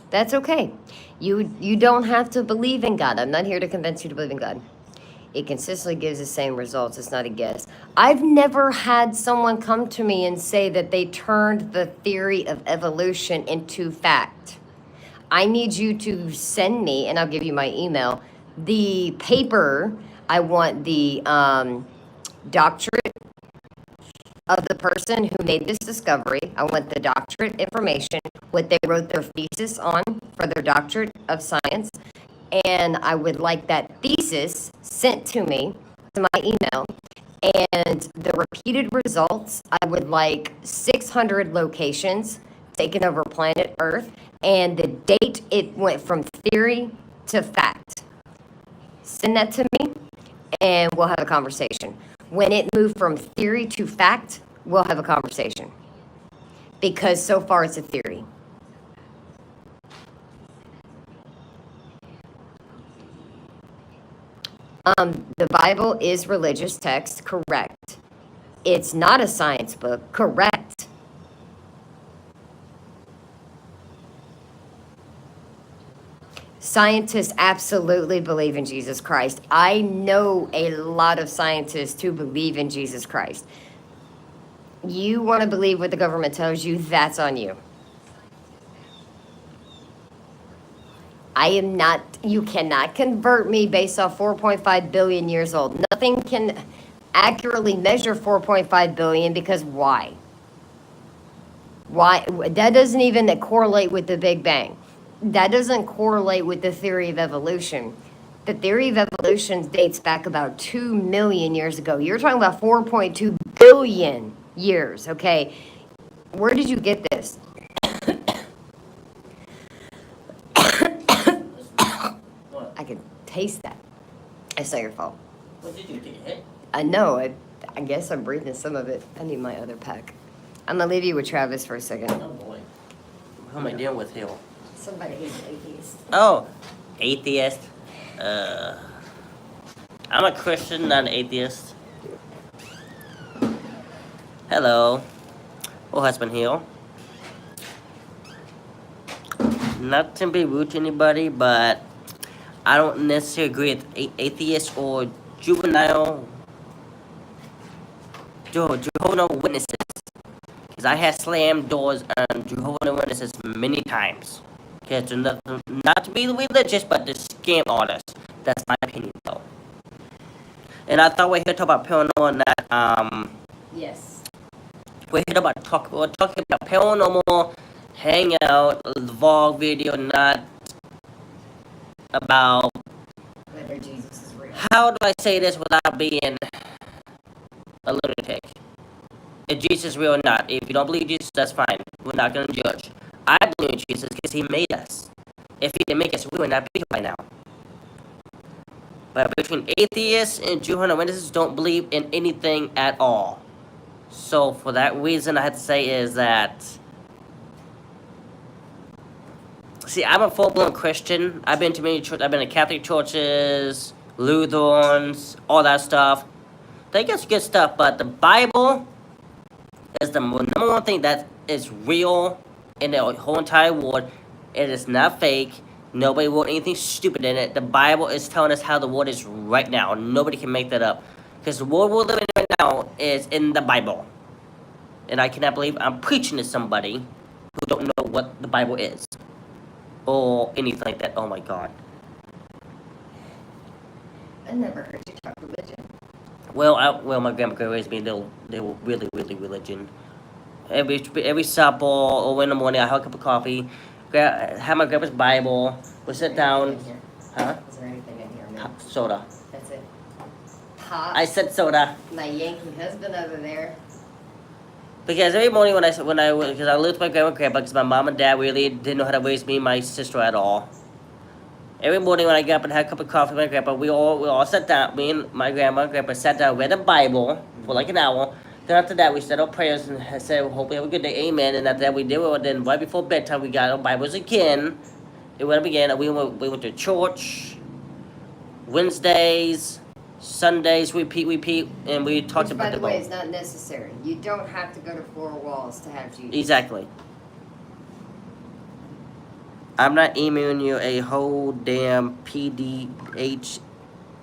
That's okay. You don't have to believe in God. I'm not here to convince you to believe in God. It consistently gives the same results. It's not a guess. I've never had someone come to me and say that they turned the theory of evolution into fact. I need you to send me, and I'll give you my email, the paper. I want the doctorate of the person who made this discovery. I want the doctorate information, what they wrote their thesis on for their doctorate of science. And I would like that thesis sent to me, to my email. And the repeated results, I would like 600 locations taken over planet Earth, and the date it went from theory to fact. Send that to me, and we'll have a conversation. When it moved from theory to fact, we'll have a conversation. Because so far it's a theory. The Bible is religious text, correct. It's not a science book, correct. Scientists absolutely believe in Jesus Christ. I know a lot of scientists who believe in Jesus Christ. You want to believe what the government tells you, that's on you. I am not, you cannot convert me based off 4.5 billion years old. Nothing can accurately measure 4.5 billion because why? Why? That doesn't even correlate with the Big Bang. That doesn't correlate with the theory of evolution. The theory of evolution dates back about 2 million years ago. You're talking about 4.2 billion years, okay? Where did you get this? What? I can taste that. It's not your fault. What did you take a hit? I know. I guess I'm breathing some of it. I need my other pack. I'm gonna leave you with Travis for a second. Oh boy. Who am I dealing with here? Somebody who's an atheist. Oh, atheist. I'm a Christian, not an atheist. Hello. Who husband here? Not to be rude to anybody, but I don't necessarily agree with atheist or juvenile Jehovah's Witnesses. Because I have slammed doors on Jehovah's Witnesses many times. Because they're not to be religious, but to scam artists. That's my opinion, though. And I thought we're here to talk about paranormal, not, Yes. we're here about we're talking about paranormal, hangout, vlog video, not about, Whether Jesus is real. how do I say this without being a lunatic? If Jesus is real or not. If you don't believe Jesus, that's fine. We're not going to judge. I believe in Jesus because he made us. If he didn't make us, we would not be here by now. But between atheists and Jehovah's Witnesses don't believe in anything at all. So for that reason, I have to say is that, see, I'm a full-blown Christian. I've been to many churches. I've been to Catholic churches, Lutherans, all that stuff. They get some good stuff, but the Bible is the number one thing that is real in the whole entire world. It is not fake. Nobody wrote anything stupid in it. The Bible is telling us how the world is right now. Nobody can make that up. Because the world we're living in right now is in the Bible. And I cannot believe I'm preaching to somebody who don't know what the Bible is. Or anything like that. Oh my God. I never heard you talk religion. Well, my grandma raised me. They were really, really religion. Every supper or in the morning, I have a cup of coffee, have my grandpa's Bible. We sit down. Huh? Is there anything in here? No. Soda. That's it. Pop. I said soda My Yankee husband over there. because every morning because I lived with my grandpa because my mom and dad really didn't know how to raise me and my sister at all. Every morning when I get up and have a cup of coffee with my grandpa, we all sat down. Me and my grandma and grandpa sat down, read the Bible for like an hour. Then after that, we said our prayers and said, hope we have a good day, amen. And after that, we did it. Then right before bedtime, we got our Bibles again. It went up again. We went to church. Wednesdays, Sundays, repeat, and we talked Which, about by the the way, Bible. is not necessary. You don't have to go to four walls to have Jesus. Exactly. I'm not emailing you a whole damn PDH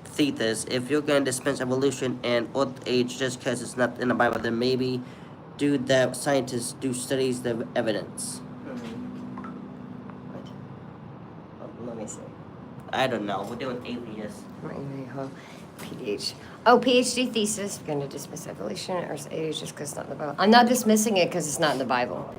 thesis. If you're going to dispense evolution and old age just because it's not in the Bible, then maybe do that. Scientists do studies the evidence. What? Oh, let me see. I don't know. We're doing atheists. PDH. Oh, PhD thesis. Going to dismiss evolution or age just because it's not in the Bible. I'm not dismissing it because it's not in the Bible.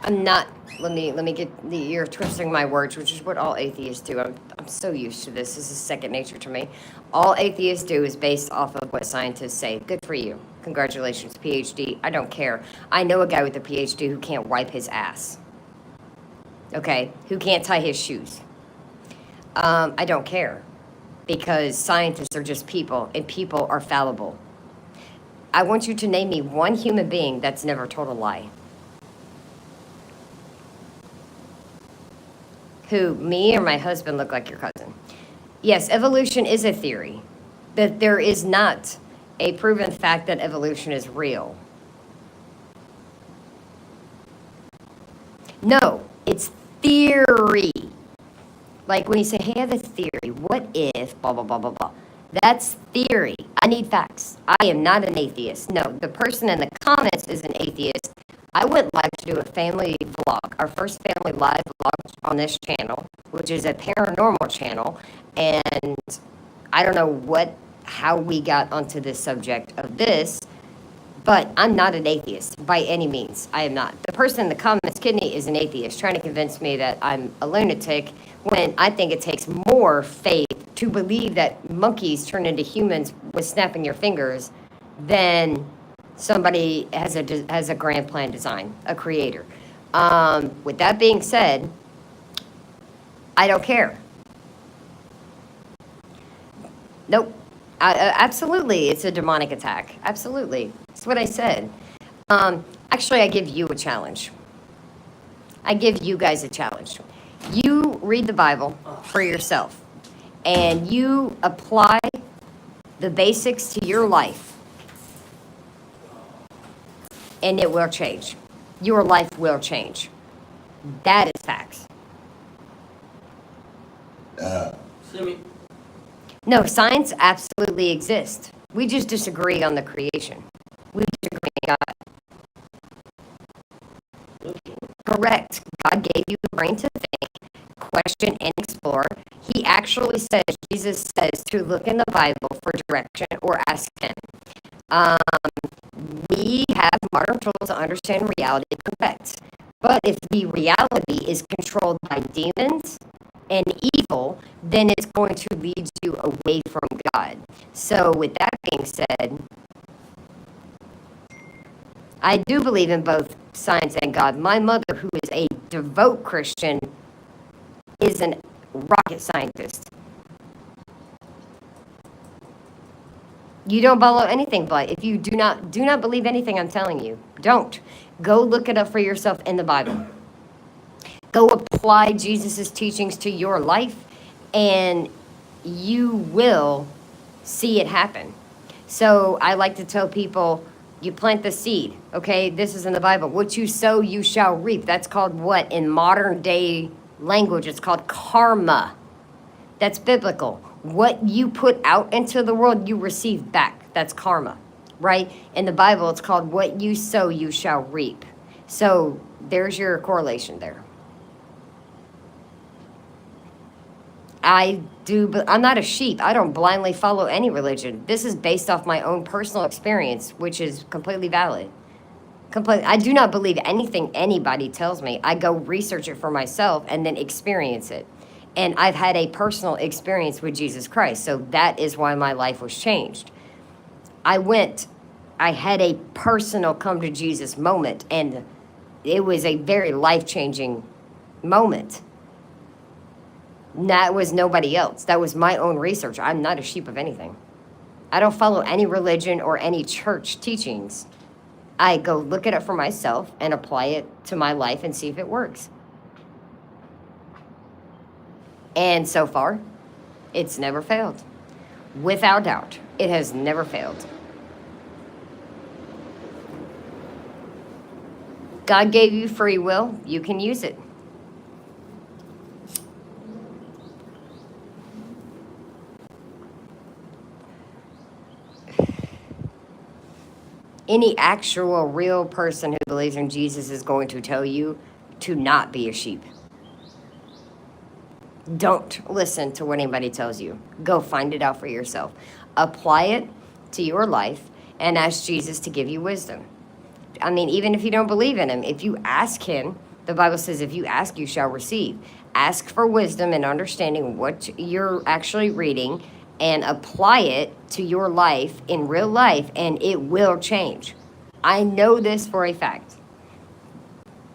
I'm not. Let me get the. You're twisting my words, which is what all atheists do. I'm so used to this. This is second nature to me. All atheists do is based off of what scientists say. Good for you. Congratulations, PhD. I don't care. I know a guy with a PhD who can't wipe his ass. Okay, who can't tie his shoes. I don't care, because scientists are just people, and people are fallible. I want you to name me one human being that's never told a lie. Who, me or my husband look like your cousin? Yes, evolution is a theory. That there is not a proven fact that evolution is real. No, it's theory. Like when you say, hey, I have a theory. What if blah, blah, blah, blah, blah. That's theory. I need facts. I am not an atheist. No, the person in the comments is an atheist. I went live to do a family vlog, our first family live vlog on this channel, which is a paranormal channel. And I don't know how we got onto this subject of this, but I'm not an atheist by any means. I am not. The person in the comments, Kidney, is an atheist, trying to convince me that I'm a lunatic when I think it takes more faith to believe that monkeys turn into humans with snapping your fingers than somebody has a grand plan design, a creator. With that being said, I don't care. Nope. Absolutely, it's a demonic attack. Absolutely. That's what I said. Actually, I give you a challenge. I give you guys a challenge. You read the Bible for yourself, and you apply the basics to your life, and it will change. Your life will change. That is facts. Simi. No, science absolutely exists. We just disagree on the creation. We disagree on God. Correct. God gave you the brain to think, question, and explore. He actually says, Jesus says, to look in the Bible for direction or ask Him. We have modern tools to understand reality, correct. But if the reality is controlled by demons and evil, then it's going to lead you away from God. So with that being said, I do believe in both science and God. My mother, who is a devout Christian, is a rocket scientist. You don't follow anything, but if you do not believe anything I'm telling you, don't. Go look it up for yourself in the Bible. Go apply Jesus' teachings to your life, and you will see it happen. So I like to tell people, you plant the seed, okay? This is in the Bible. What you sow, you shall reap. That's called what? In modern day language, it's called karma. That's biblical. What you put out into the world, you receive back. That's karma, right? In the Bible, it's called what you sow, you shall reap. So there's your correlation there. I'm not a sheep. I don't blindly follow any religion. This is based off my own personal experience, which is completely valid. I do not believe anything anybody tells me. I go research it for myself and then experience it. And I've had a personal experience with Jesus Christ, so that is why my life was changed. I had a personal come to Jesus moment, and it was a very life-changing moment. That was nobody else. That was my own research. I'm not a sheep of anything. I don't follow any religion or any church teachings. I go look it up for myself and apply it to my life and see if it works. And so far, it's never failed. Without doubt, it has never failed. God gave you free will. You can use it. Any actual real person who believes in Jesus is going to tell you to not be a sheep. Don't listen to what anybody tells you. Go find it out for yourself. Apply it to your life and ask Jesus to give you wisdom. I mean, even if you don't believe in Him, if you ask Him, the Bible says, if you ask, you shall receive. Ask for wisdom and understanding what you're actually reading and apply it to your life in real life, and it will change. I know this for a fact.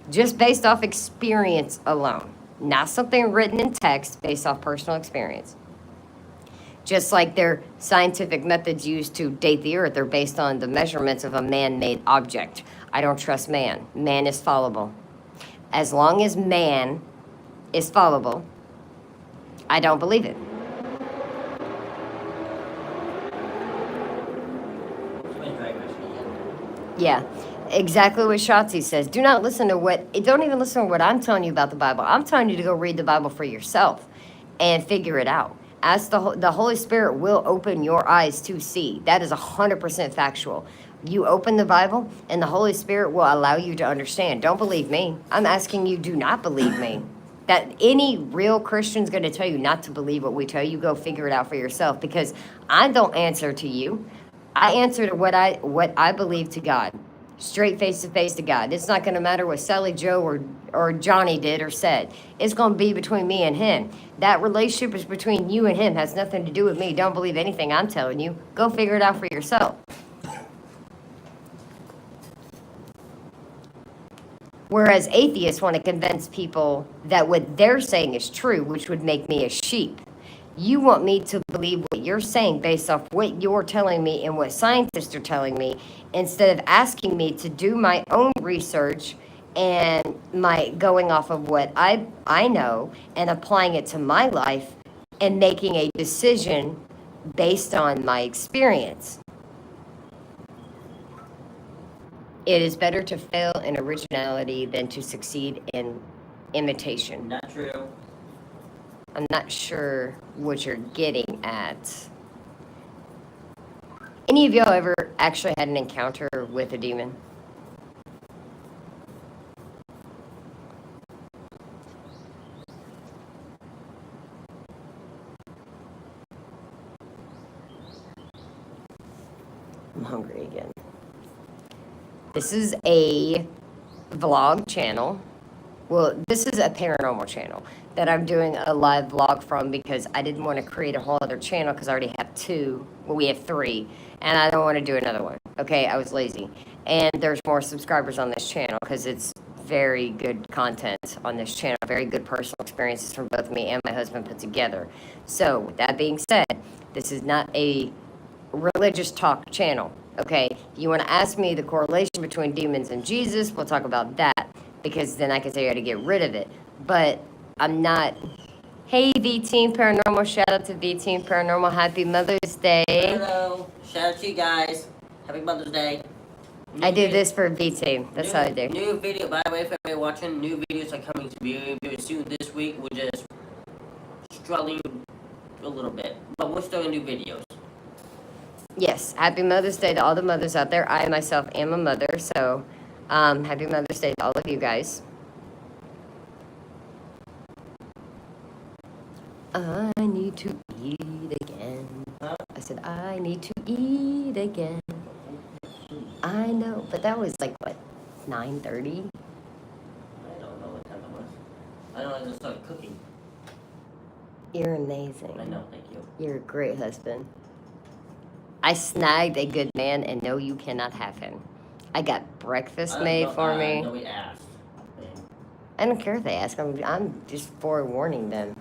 Just based off experience alone. Not something written in text, based off personal experience. Just like their scientific methods used to date the earth are based on the measurements of a man-made object. I don't trust man. Man is fallible. As long as man is fallible, I don't believe it. Yeah, exactly what Shotzi says. Do not listen to what, don't even listen to what I'm telling you about the Bible. I'm telling you to go read the Bible for yourself and figure it out. As the Holy Spirit will open your eyes to see. That is 100% factual. You open the Bible, and the Holy Spirit will allow you to understand. Don't believe me. I'm asking you, do not believe me. That any real Christian's going to tell you not to believe what we tell you. Go figure it out for yourself, because I don't answer to you. I answer to what I believe to God, straight face to face to God. It's not going to matter what Sally Joe or Johnny did or said. It's going to be between me and him. That relationship is between you and him. Has nothing to do with me. Don't believe anything I'm telling you. Go figure it out for yourself. Whereas atheists want to convince people that what they're saying is true, which would make me a sheep. You want me to believe what you're saying based off what you're telling me and what scientists are telling me, instead of asking me to do my own research and my going off of what I know and applying it to my life and making a decision based on my experience. It is better to fail in originality than to succeed in imitation. Not true. I'm not sure what you're getting at. Any of y'all ever actually had an encounter with a demon? I'm hungry again. This is a vlog channel. Well, this is a paranormal channel that I'm doing a live vlog from, because I didn't want to create a whole other channel because I already have two. Well, we have three, and I don't want to do another one. Okay, I was lazy. And there's more subscribers on this channel because it's very good content on this channel, very good personal experiences from both me and my husband put together. So, with that being said, this is not a religious talk channel. Okay, if you want to ask me the correlation between demons and Jesus, we'll talk about that, because then I can tell you how to get rid of it. But I'm not. Hey, V Team Paranormal! Shout out to V Team Paranormal! Happy Mother's Day! Hello. Shout out to you guys. Happy Mother's Day. I do this for V Team. That's how I do. New video, by the way, if everybody watching, new videos are coming to be very soon this week. We're just struggling a little bit, but we're still gonna do videos. Yes, happy Mother's Day to all the mothers out there. I myself am a mother, so happy Mother's Day to all of you guys. I need to eat again. I said, I need to eat again. I know, but that was like, what, 9:30? I don't know what time it was. I know I just started cooking. You're amazing. I know, thank you. You're a great husband. I snagged a good man, and no, you cannot have him. I got breakfast made for me. Nobody asked. I don't care if they ask. I'm just forewarning them.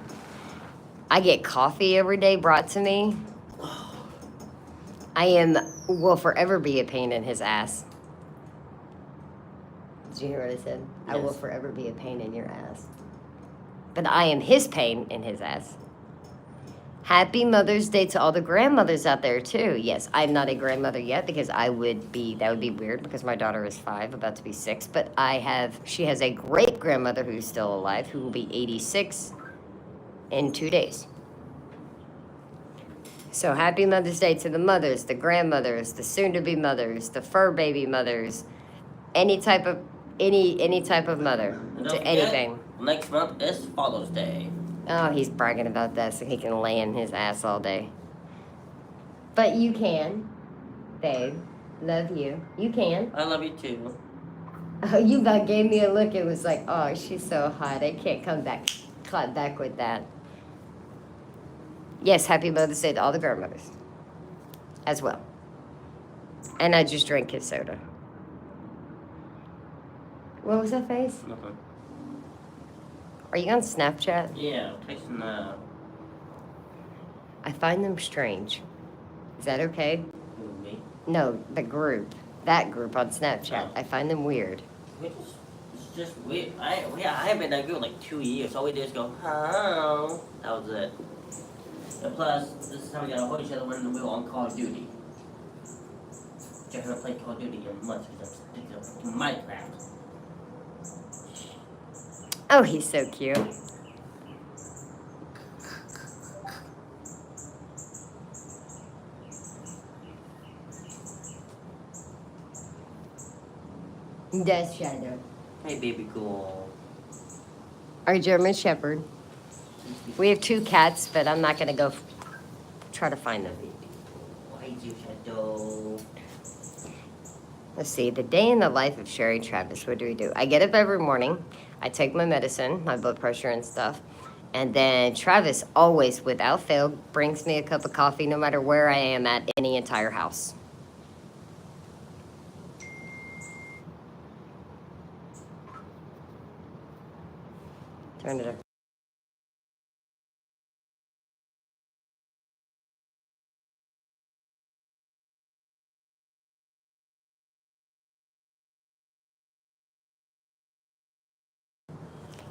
I get coffee every day brought to me. Will forever be a pain in his ass. Did you hear what I said? Yes. I will forever be a pain in your ass. But I am his pain in his ass. Happy Mother's Day to all the grandmothers out there, too. Yes, I'm not a grandmother yet, because that would be weird, because my daughter is 5, about to be 6. But she has a great grandmother who's still alive, who will be 86 in 2 days. So happy Mother's Day to the mothers, the grandmothers, the soon-to-be mothers, the fur baby mothers, any type of mother to anything. Next month is Father's Day. Oh, he's bragging about that so he can lay in his ass all day. But you can, babe. Love you. You can. I love you too. Oh, you about gave me a look. It was like, oh, she's so hot. I can't clap back with that. Yes, happy Mother's Day to all the grandmothers as well. And I just drank his soda. What was that face? Nothing. Are you on Snapchat? Yeah, tasting I find them strange. Is that okay? Me? No, the group. That group on Snapchat. I find them weird. It's just weird. I haven't been that good in like 2 years. All we did is go, oh. That was it. And plus, this is how we got to hold each other when we were on Call of Duty. I haven't played Call of Duty in months because I'm addicted to Minecraft. Oh, he's so cute. That's Shadow. Hey, baby girl. Our German Shepherd. We have 2 cats, but I'm not gonna go try to find them. Why you Shadow? Let's see, the day in the life of Sherry Travis, what do? I get up every morning, I take my medicine, my blood pressure and stuff, and then Travis always, without fail, brings me a cup of coffee no matter where I am at in the entire house. Turn it up.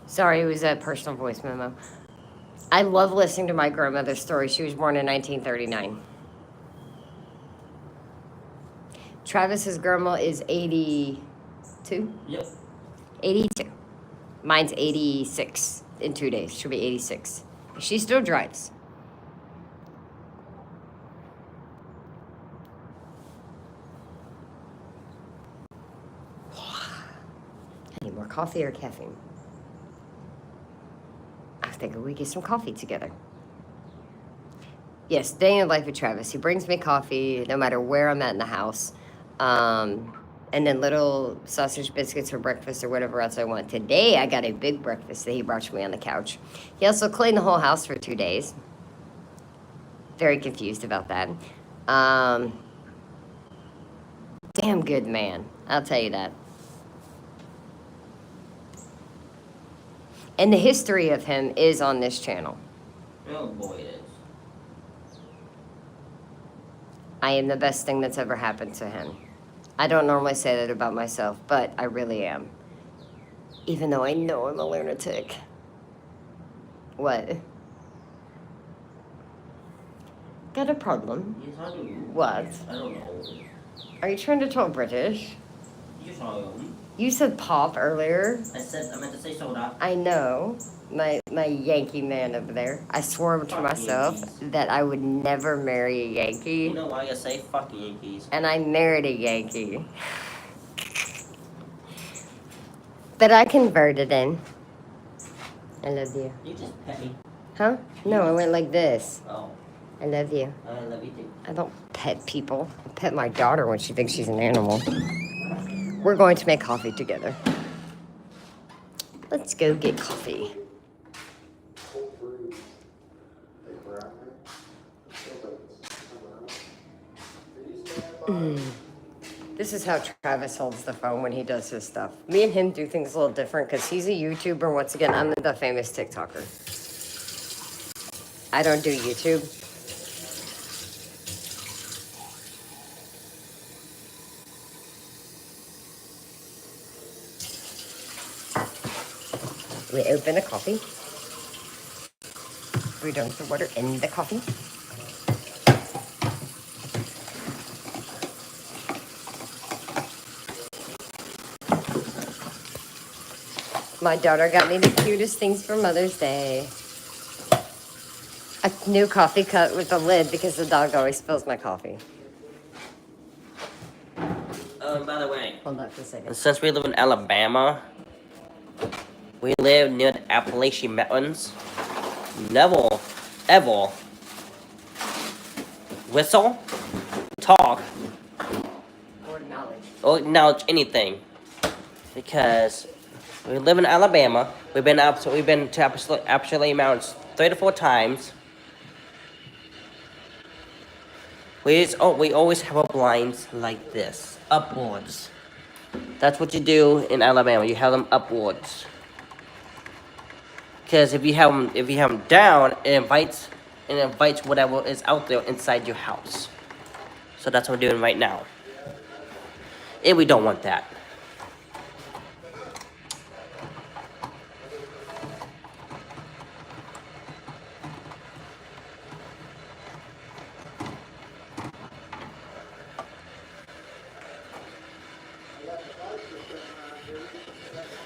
Sorry, it was a personal voice memo. I love listening to my grandmother's story. She was born in 1939. Travis's grandma is 82? Yep. 82. Mine's 86 in 2 days. She'll be 86. She still drives. I need more coffee or caffeine. I was thinking we get some coffee together. Yes, day in the life of Travis. He brings me coffee no matter where I'm at in the house. And then little sausage biscuits for breakfast or whatever else I want. Today, I got a big breakfast that he brought me on the couch. He also cleaned the whole house for 2 days. Very confused about that. Damn good man, I'll tell you that. And the history of him is on this channel. Oh boy, it is. I am the best thing that's ever happened to him. I don't normally say that about myself, but I really am. Even though I know I'm a lunatic. What? Got a problem? Yes, I do. What? I don't know. Are you trying to talk British? Yes, I am. You said pop earlier. I meant to say soda. I know. My Yankee man over there. I swore to Fuck myself Yankees. that I would never marry a Yankee. You know why I say fucking Yankees? And I married a Yankee. But I converted in. I love you. You just pet me. Huh? No, I went like this. Oh, I love you. I love you too. I don't pet people. I pet my daughter when she thinks she's an animal. We're going to make coffee together. Let's go get coffee. This is how Travis holds the phone when he does his stuff. Me and him do things a little different because he's a YouTuber. Once again, I'm the famous TikToker. I don't do YouTube. We open the coffee. We dunk the water in the coffee. My daughter got me the cutest things for Mother's Day. A new coffee cup with a lid because the dog always spills my coffee. By the way, Hold on for a second. since we live in Alabama, we live near the Appalachian Mountains. Never, ever whistle, talk, Or knowledge. or acknowledge anything, because we live in Alabama. We've been to Appalachian Mountains 3 to 4 times. We always have our blinds like this, upwards. That's what you do in Alabama. You have them upwards. Because if you have them down, it invites whatever is out there inside your house. So that's what we're doing right now. And we don't want that.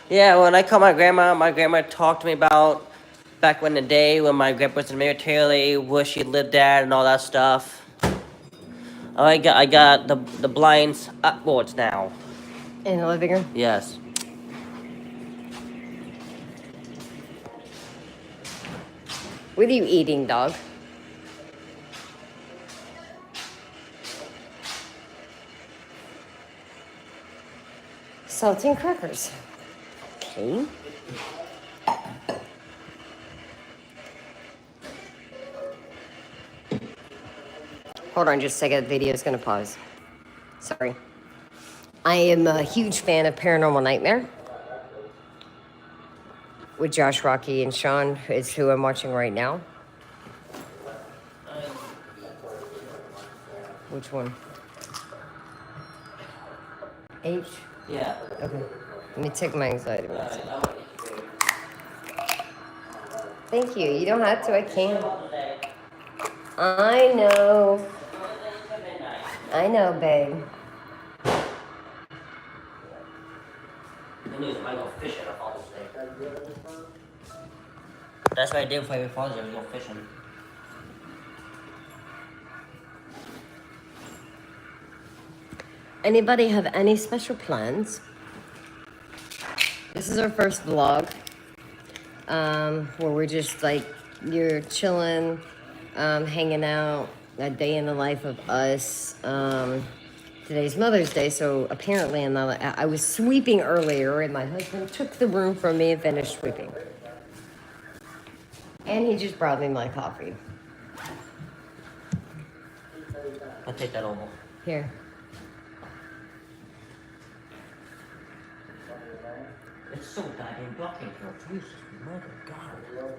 Yeah, when I called my grandma talked to me about back in the day when my grandpa was in the military, where she lived at, and all that stuff. Oh, I got the blinds upwards now. In the living room? Yes. What are you eating, dog? Saltine crackers. Okay. Hold on just a second. The video is going to pause. Sorry. I am a huge fan of Paranormal Nightmare with Josh, Rocky, and Sean, is who I'm watching right now. Which one? H? Yeah. Okay. Let me take my anxiety medicine. Thank you. You don't have to. I can. I know. I know, babe. That's what I did before I Father's Day. I was go fishing. Anybody have any special plans? This is our first vlog, where we're just like, you're chilling, hanging out, a day in the life of us. Today's Mother's Day, so apparently I was sweeping earlier, and my husband took the room from me and finished sweeping. And he just brought me my coffee. I'll take that over. Here. It's so goddamn blocking here. Jesus, my God.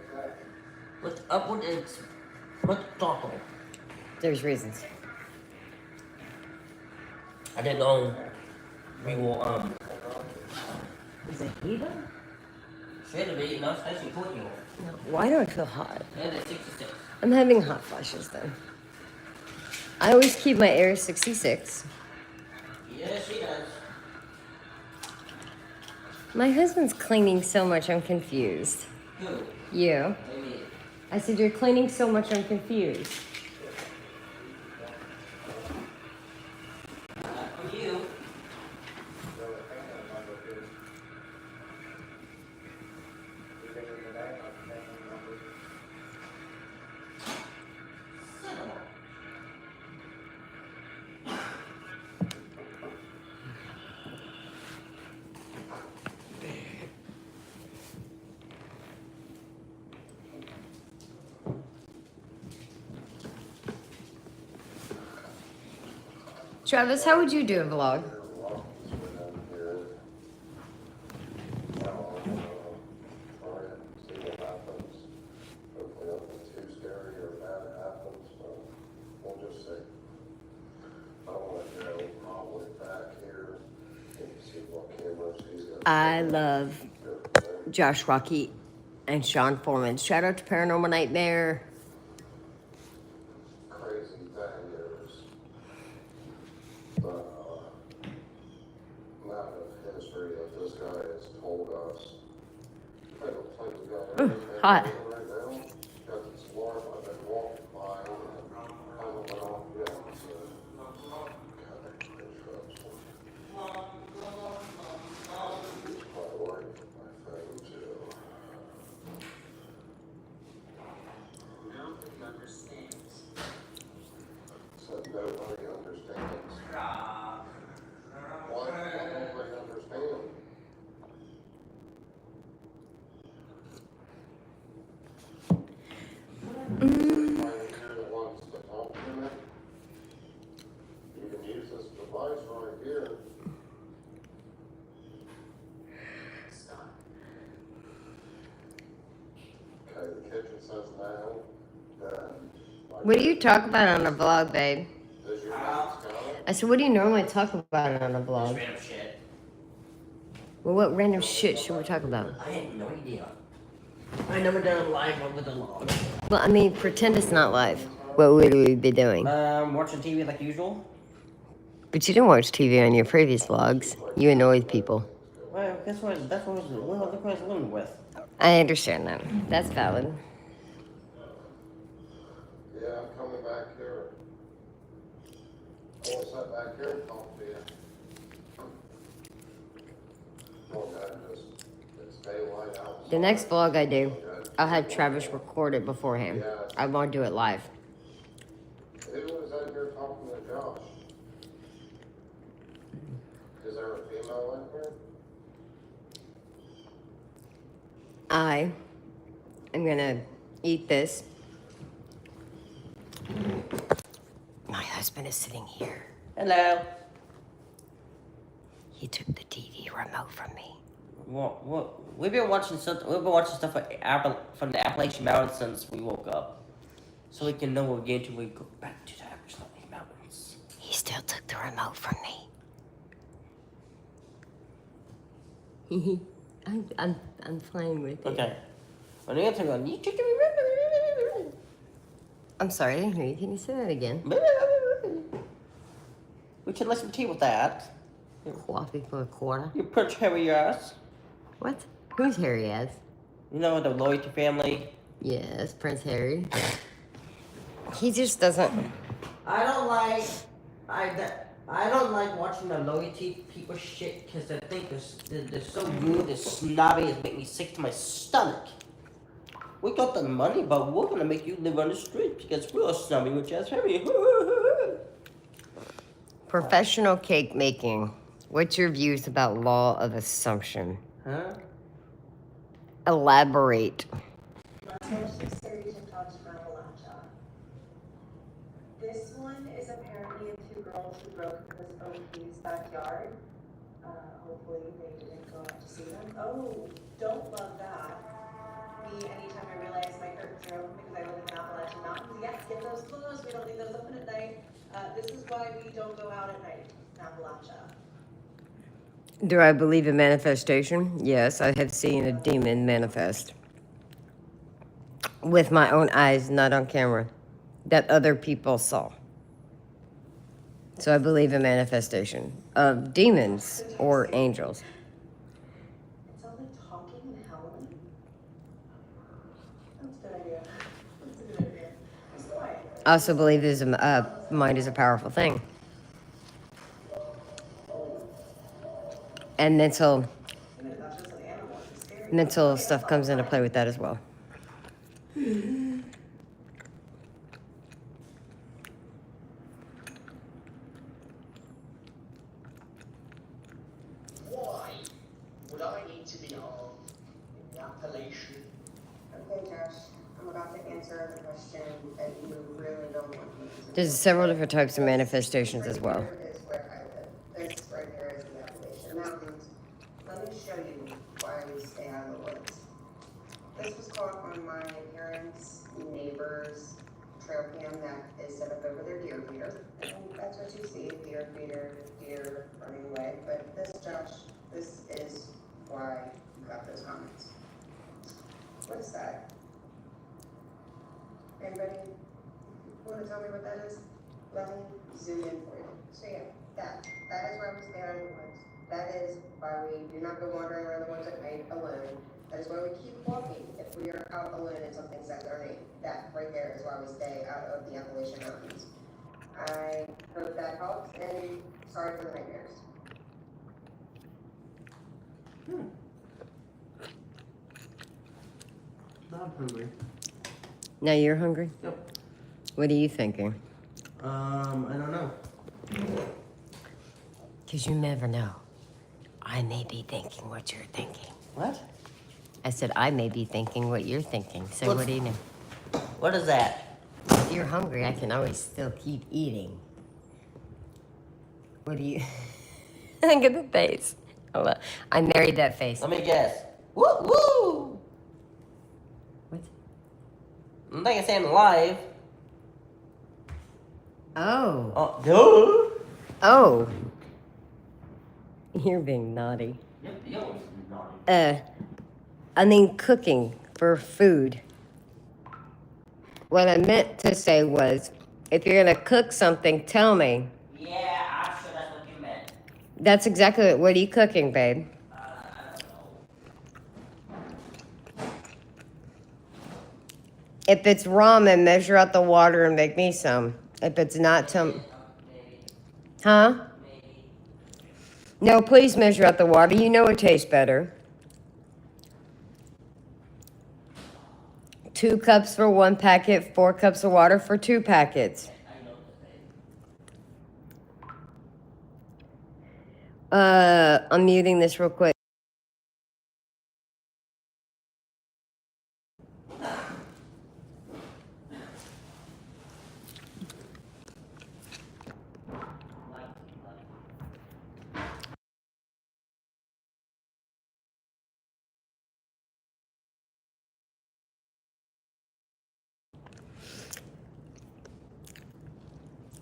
What's up with it? What's talking? There's reasons. I didn't know we will, Is it heater? should be, you know, especially for you. No. Why do I feel hot? Yeah, it's 66. I'm having hot flashes then. I always keep my air 66. Yes, she does. My husband's cleaning so much, I'm confused. Who? You. Maybe. I said, you're cleaning so much, I'm confused. For you. Travis, how would you do a vlog? I love Josh, Rocky, and Sean Foreman. Shout out to Paranormal Nightmare. Crazy thing is, amount of history that this guy has told us. I don't think we got everything hot. right now, because it's warm. I've been walking by and I haven't went off yet, so. God, that shrubs. Quite worried for my phone too. Nobody understands. So nobody understands. Why don't they understand? Anybody here that wants to talk to me? You can use this device right here. Okay, the kitchen says now, then. What do you talk about on a vlog, babe? Does your mask go? I said, what do you normally talk about on a vlog? Random shit. Well, what random shit should we talk about? I had no idea. I never done a live one with a log. Well, I mean, pretend it's not live. What would we be doing? Watching TV like usual. But you didn't watch TV on your previous vlogs. You annoyed people. Well, guess what? That's what I was living with. I understand that. That's valid. Yeah, I'm coming back here. I want to sit back here and talk to you. Oh, God, it's daylight outside. The next vlog I do, I'll have Travis record it beforehand. I won't do it live. Who was in here talking to Josh? Is there a female in here? I am gonna eat this. My husband is sitting here. Hello. He took the TV remote from me. What? We've been watching stuff. We've been watching stuff from the Appalachian Mountains since we woke up, so we can know what we're getting to when we go back to the Appalachian Mountains. He still took the remote from me. I'm fine with it. Okay. When the answer goes, you took the remote. I'm sorry, I didn't hear you. Can you say that again? We should listen to you with that. Coffee for a quarter. You Prince Harry ass. What? Who's Harry as? You know the Loyalty family. Yes, Prince Harry. He just doesn't. I don't like watching the Loyalty people shit because I think they're so rude, they're snobby, it makes me sick to my stomach. We got the money, but we're gonna make you live on the street because we're snobby with Jazz Harry. Professional cake making. What's your views about law of assumption? Huh? Elaborate. This one is apparently of two girls who broke into this OP's backyard. Hopefully they didn't go out to see them. Oh, don't love that. Me, anytime I realize my curtains are open because I live in the Appalachian Mountains, yes, get those closed. We don't leave those open at night. This is why we don't go out at night in Appalachia. Do I believe in manifestation? Yes, I have seen a demon manifest. With my own eyes, not on camera. That other people saw. So I believe in manifestation of demons or angels. It sounds like talking and howling. That's a good idea. That's a good idea. Just quiet. I also believe mind is a powerful thing. And mental stuff comes into play with that as well. Why would I need to be armed in the Appalachian? Okay, Josh, I'm about to answer the question that you really don't want me to. There's several different types of manifestations as well. This is where I live. This right here is the Appalachian Mountains. Let me show you why we stay out of the woods. This was caught on my parents' neighbor's trail cam that is set up over their deer feeder. And that's what you see, deer feeder, deer running away. But this, Josh, this is why you got those comments. What is that? Anybody want to tell me what that is? Let me zoom in for you. So yeah, that is why we stay out of the woods. That is why we do not go wandering around the woods at night alone. That is why we keep walking if we are out alone and something says our name. That right there is why we stay out of the Appalachian Mountains. I hope that helps, and sorry for the nightmares. Not hungry. Now you're hungry? Yep. What are you thinking? I don't know. Because you never know. I may be thinking what you're thinking. What? I said I may be thinking what you're thinking. So What's- what do you know? What is that? If you're hungry, I can always still keep eating. What do you... Look at the face. Hold on. I married that face. Let me guess. Woo woo! What? I'm thinking saying alive. Oh. Oh, duh. Oh. You're being naughty. Yep, you always naughty. I mean cooking for food. What I meant to say was, if you're gonna cook something, tell me. Yeah, I should have That's exactly what are you cooking, babe? I don't know. If it's ramen, measure out the water and make me some. If it's not some, Maybe. huh? Maybe. No, please measure out the water. You know it tastes better. 2 cups for 1 packet, 4 cups of water for 2 packets. I know this, babe. I'm muting this real quick.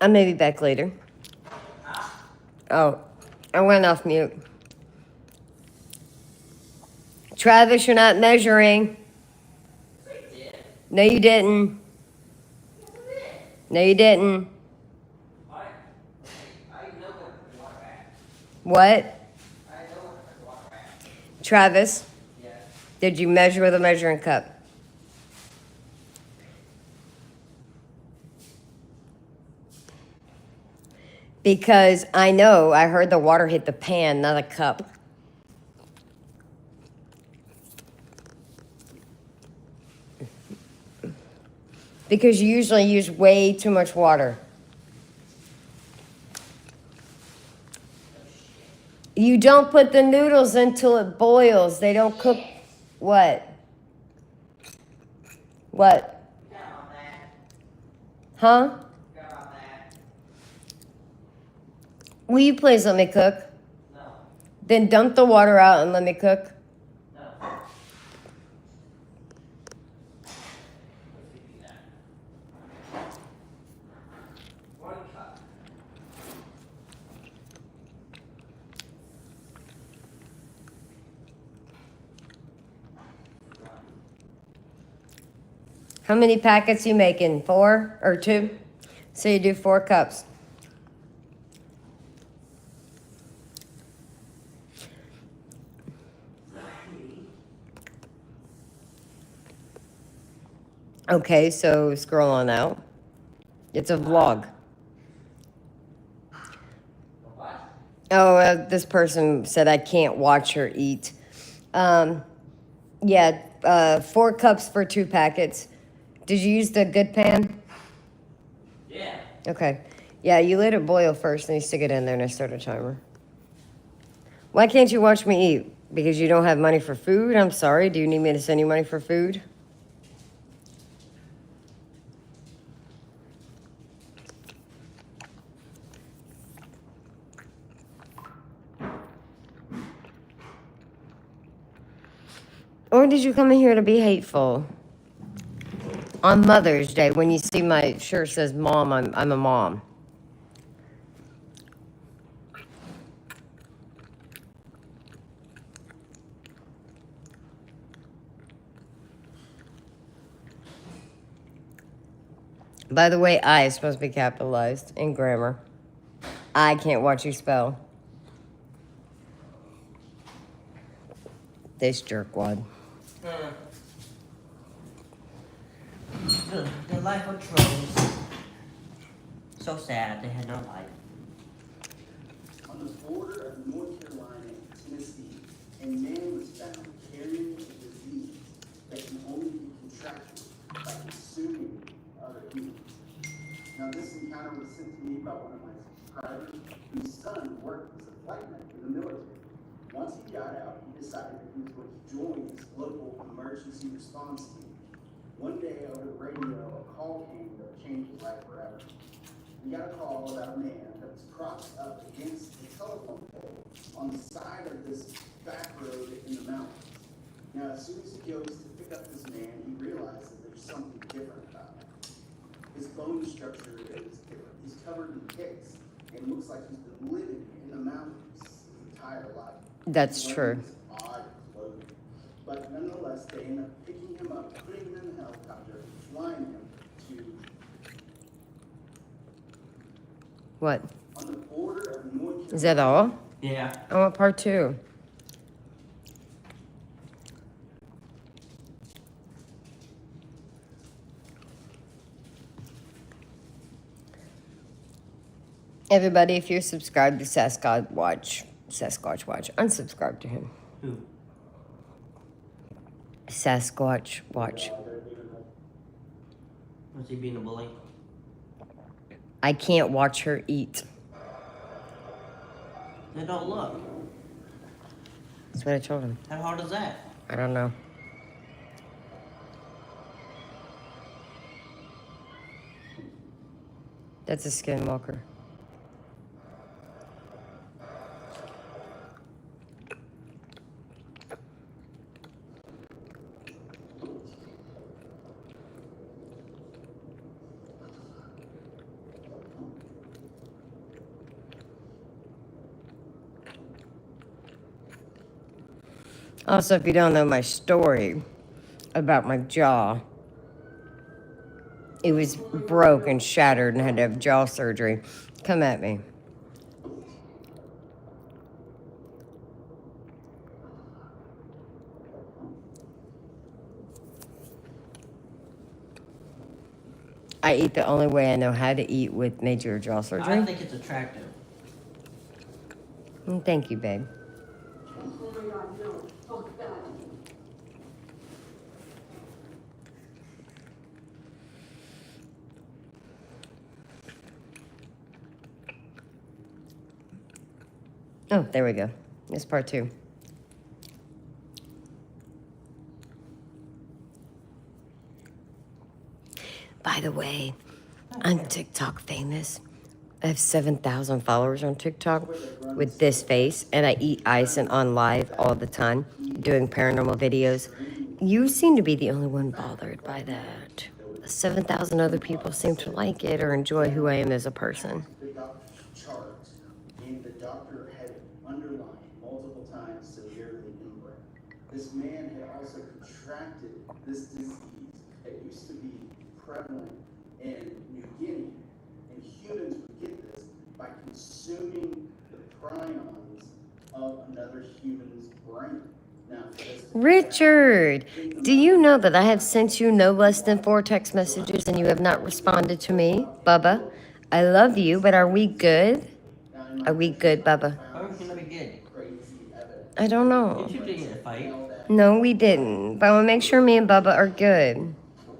I may be back later. Oh, I went off mute. Travis, you're not measuring. No, you didn't. No, you didn't. What? Travis, did you measure with a measuring cup? Because I know I heard the water hit the pan, not a cup. Because you usually use way too much water. You don't put the noodles until it boils. They don't cook. What? What? Huh? Will you please let me cook? No. Then dump the water out and let me cook. No. One cup. How many packets you making? 4 or 2? So you do 4 cups. Okay, so scroll on out. It's a vlog. What? Oh, this person said I can't watch her eat. Yeah, 4 cups for 2 packets. Did you use the good pan? Yeah. Okay. Yeah, you let it boil first, and you stick it in there, and I start a timer. Why can't you watch me eat? Because you don't have money for food? I'm sorry. Do you need me to send you money for food? Or did you come in here to be hateful? On Mother's Day, when you see my shirt says mom, I'm a mom. By the way, I is supposed to be capitalized in grammar. I can't watch you spell. This jerkwad. The life of trolls. So sad, they had no life. On the border of North Carolina and Tennessee, a man was found carrying a disease that can only be contracted by consuming other humans. Now, this encounter was sent to me by one of my subscribers whose son worked as a flight medic in the military. Once he got out, he decided that he was going to join his local emergency response team. One day over the radio, a call came that would change his life forever. We got a call about a man that was propped up against the telephone pole on the side of this back road in the mountains. Now, as soon as he goes to pick up this man, he realizes that there's something different about him. His bone structure is different. He's covered in ticks, and it looks like he's been living in the mountains his entire life. That's He's true. wearing this odd clothing. But nonetheless, they end up picking him up, putting him in the helicopter, and flying him to What? on the border of North Carolina Is that all? Yeah. I want part 2. Everybody, if you're subscribed to Sasquatch Watch, unsubscribe to him. Who? Sasquatch Watch. Was he being a bully? I can't watch her eat. They don't look. That's what I told him. How hard is that? I don't know. That's a skinwalker. Also, if you don't know my story about my jaw, it was broke and shattered and had to have jaw surgery. Come at me. I eat the only way I know how to eat with major jaw I surgery. think it's attractive. Thank you, babe. Oh, there we go. It's part 2. By the way, I'm TikTok famous. I have 7,000 followers on TikTok with this face, and I eat ice and on live all the time, doing paranormal videos. You seem to be the only one bothered by that. 7,000 other people seem to like it or enjoy who I am as a person. The doctor's chart, and the doctor had underlined multiple times severely inbred. This man had also contracted this disease that used to be prevalent in New Guinea, and humans would get this by consuming the prions of another human's brain. Now, for this to be Richard, do you know that I have sent you no less than 4 text messages and you have not responded to me? Bubba, I love you, but are we good? Are we good, Bubba? Why was gonna be good? I don't know. You two didn't get a fight. No, we didn't. But I want to make sure me and Bubba are good.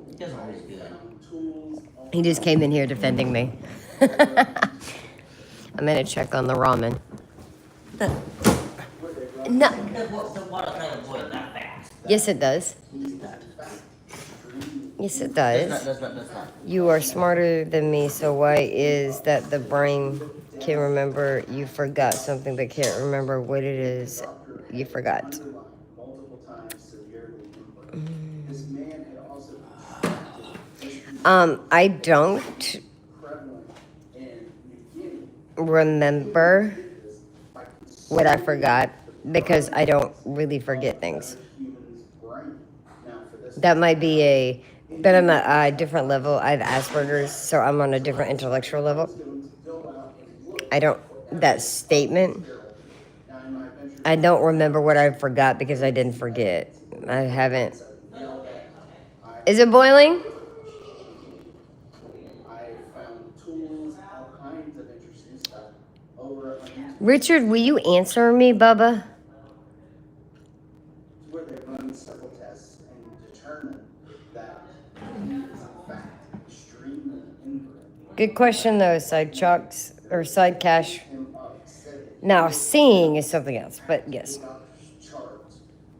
He doesn't always do that. He just came in here defending me. I'm gonna check on the ramen. No. The water's not gonna boil that fast. Yes, it does. It's not. Yes, it Does does. not. You are smarter than me, so why is that the brain can remember you forgot something but can't remember what it is you forgot? underlined multiple times severely inbred. This man had also contracted this disease I don't prevalent in New Guinea. remember This by what I forgot because I don't really forget things. human's brain. Now, for this That might be but I'm at a different level. I have Asperger's, so I'm on a different intellectual level. going to go out and look I don't, that statement, now in my adventure. I don't remember what I forgot because I didn't forget. I haven't. Is it boiling? I found tools, all kinds of interesting stuff over on YouTube Richard, will you answer me, Bubba? where they run several tests and determine that he is in fact extremely inbred. Good question, though, side chalks or side cash. Him up, said it. Now, seeing is something else, but yes. The doctor's chart,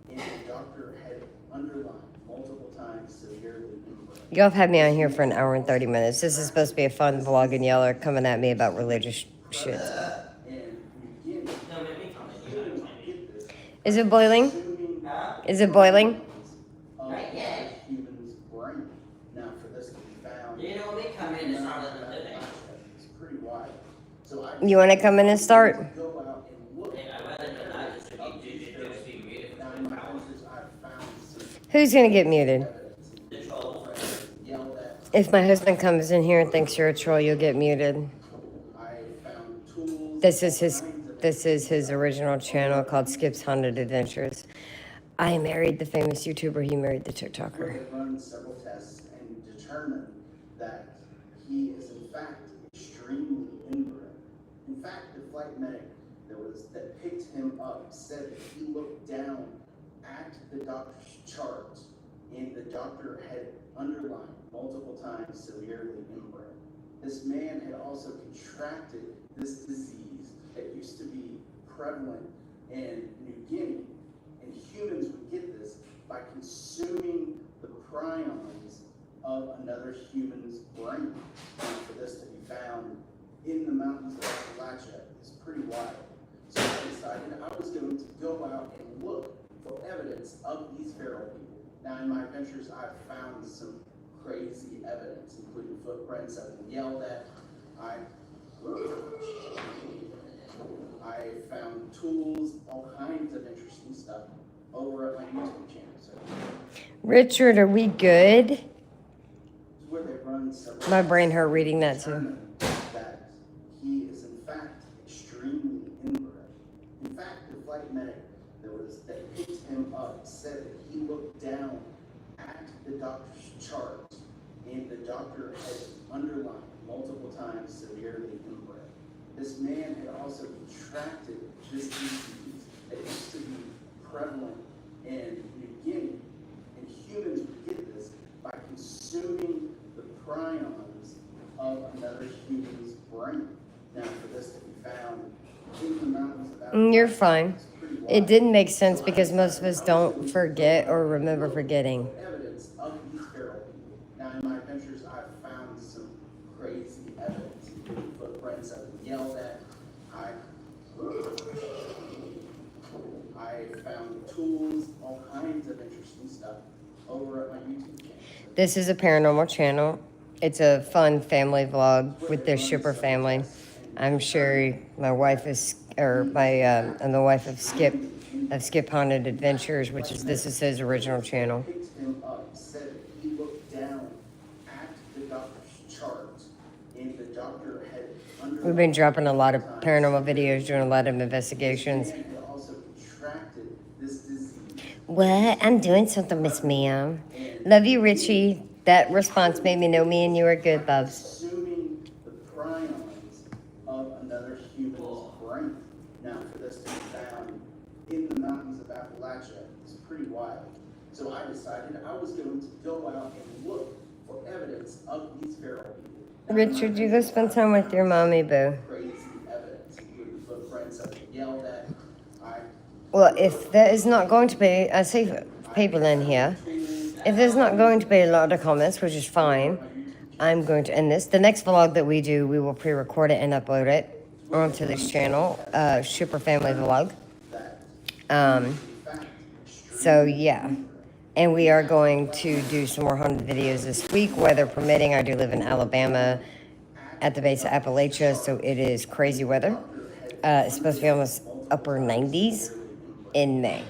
and the doctor had underlined multiple times severely inbred. Y'all have had me on here for an hour and 30 minutes. This is supposed to be a fun vlog, and y'all are coming at me about religious shit. And New Guinea, No, let me come in. You humans gotta come in. get this Is it boiling? consuming Huh? Is it boiling? of Not yet. a human's brain. Now, for this to be found. You know, when they come in, it's not letting them do that. It's pretty wide. So I You want to come in and start? go out and look. I'd rather not just be muted Now, in my adventures, I've found some Who's going to get muted? evidence. the troll. Yelled at. If my husband comes in here and thinks you're a troll, you'll get muted. I found tools. This is his kinds of This is his original channel called Skip's Haunted Adventures. I married the famous YouTuber. He married the Where TikToker. they run several tests and determine that he is in fact extremely inbred. In fact, the flight medic that picked him up said that he looked down at the doctor's chart and the doctor had underlined multiple times severely inbred. This man had also contracted this disease that used to be prevalent in New Guinea, and humans would get this by consuming the prions of another human's brain. And for this to be found in the mountains of Appalachia is pretty wild. So I decided I was going to go out and look for evidence of these feral people. Now in my adventures, I've found some crazy evidence, including footprints I've been yelled at. I found tools, all kinds of interesting stuff over at my YouTube channel. So Richard, are we good? it's where they run several My brain hurt reading that too. determine that he is in fact extremely inbred. In fact, the flight medic that picked him up said that he looked down at the doctor's chart and the doctor had underlined multiple times severely inbred. This man had also contracted this disease that used to be prevalent in New Guinea, and humans would get this by consuming the prions of another human's brain. Now, for this to be found in the mountains of Appalachia, You're fine. it's pretty wild. It didn't make sense because most of us don't forget or remember forgetting. Evidence of these feral people. Now, in my adventures, I've found some crazy evidence, including footprints I've been yelled at. I found tools, all kinds of interesting stuff over at my YouTube channel. This is a paranormal channel. It's a fun family vlog with the Schipper family. I'm Sherry. My wife is, I'm the wife of Skip Haunted Adventures, this is his original channel. Picked him up, said that he looked down at the doctor's chart, and the doctor had We've been dropping a lot of paranormal videos, doing a lot of investigations. had also contracted this disease. What? I'm doing something, Miss Ma'am. Love you, Richie. That response made me know me and you are good, Bubs. Consuming the prions of another human's brain. Now, for this to be found in the mountains of Appalachia is pretty wild. So I decided I was going to go out and look for evidence of these feral people. Richard, you go spend time with your mommy, boo. Crazy evidence, including footprints I've been yelled at. Well, if there is not going to be, I see people in here. If there's not going to be a lot of comments, which is fine, I'm going to end this. The next vlog that we do, we will pre-record it and upload it onto this channel, Schipper Family Vlog. So yeah, and we are going to do some more haunted videos this week, weather permitting. I do live in Alabama at the base of Appalachia, so it is crazy weather. It's supposed to be almost upper 90s in May.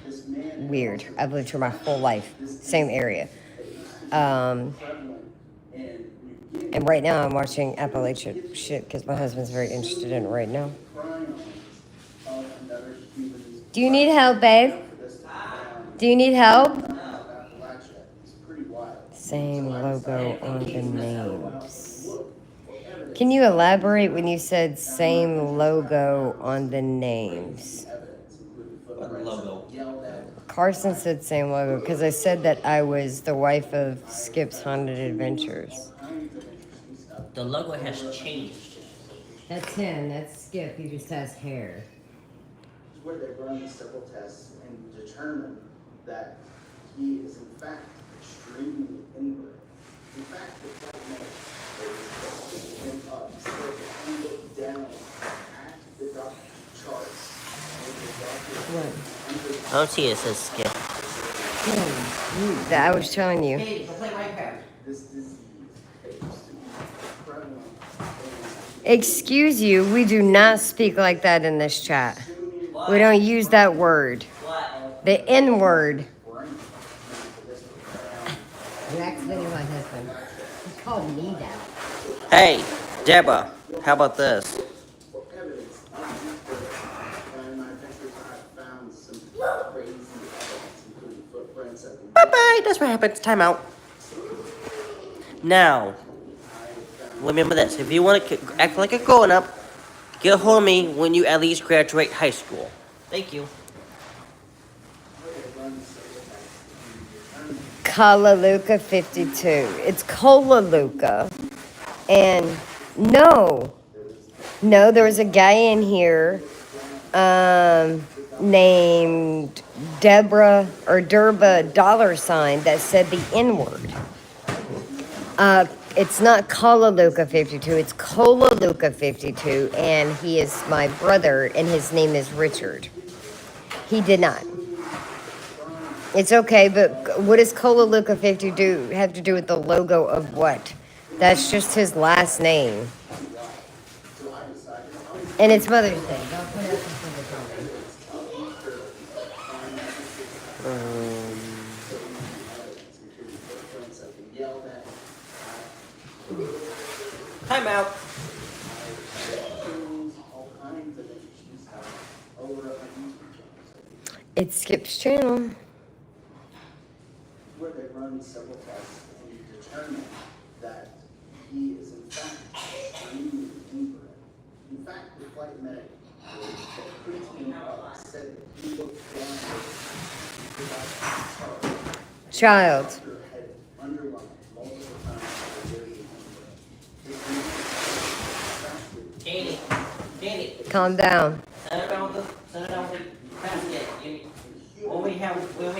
Weird. I've lived here my whole life, same area. And right now I'm watching Appalachia shit because my husband's very interested in it right now. Do you need help, babe? Do you need help? Same logo on the names. Can you elaborate when you said same logo on the names? Logo. Carson said same logo because I said that I was the wife of Skip's Haunted Adventures. The logo has changed. That's him. That's Skip. He just has hair. Where they run several tests and determine that he is in fact extremely inbred. In fact, the flight medic picked him up said that he looked down at the doctor's charts and the doctor What? I don't see it says Skip. I was telling you. Hey, go play Minecraft. this disease that used to be prevalent Excuse you, we do not speak like that in this chat. We don't use that word. What? The N word. brain. You accidentally my husband. He called me that. Hey, Deborah, how about this? that's what happens. Time out. Now, remember this. If you want to act like a grown-up, get a hold of me when you at least graduate high school. Thank you. Kalaluka 52. It's Kolaluka. And no, there was a guy in here named Deborah or Durba $sign that said the N-word. It's not Kalaluka 52, it's Kolaluka 52, and he is my brother, and his name is Richard. He did not. It's okay, but what does Kolaluka 52 have to do with the logo of what? That's just his last name. And it's Mother's Day. Don't put out Time out. It's Skip's channel. Where they run several tests and determine that he is in fact extremely inbred. In fact, the flight medic that put him up said that he looked down at Child. had underlined multiple times the word inbred. Katie. Calm down. Send it down with the basket. When we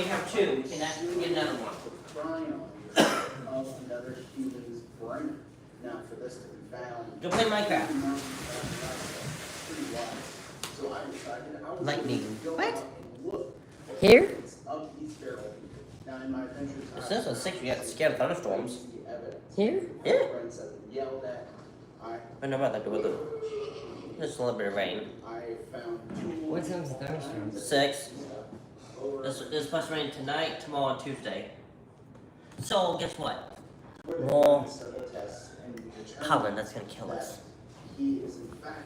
have two, we can actually get another one. Prion of another human's brain. Now, for this to be found, Go play Minecraft. pretty wide. So I decided I was Lightning. going to go What? out and look for Here? evidence of these feral people. Now, in my adventures, It says on 6 we got scared of thunderstorms. the evidence. Here? Yeah. Friends have been yelled at. I know about that with the just a little bit of rain. I found tools. What time's the thunderstorm? 6. It's supposed to rain tonight, tomorrow, and Tuesday. So guess what? More pollen that's gonna kill us. He is in fact,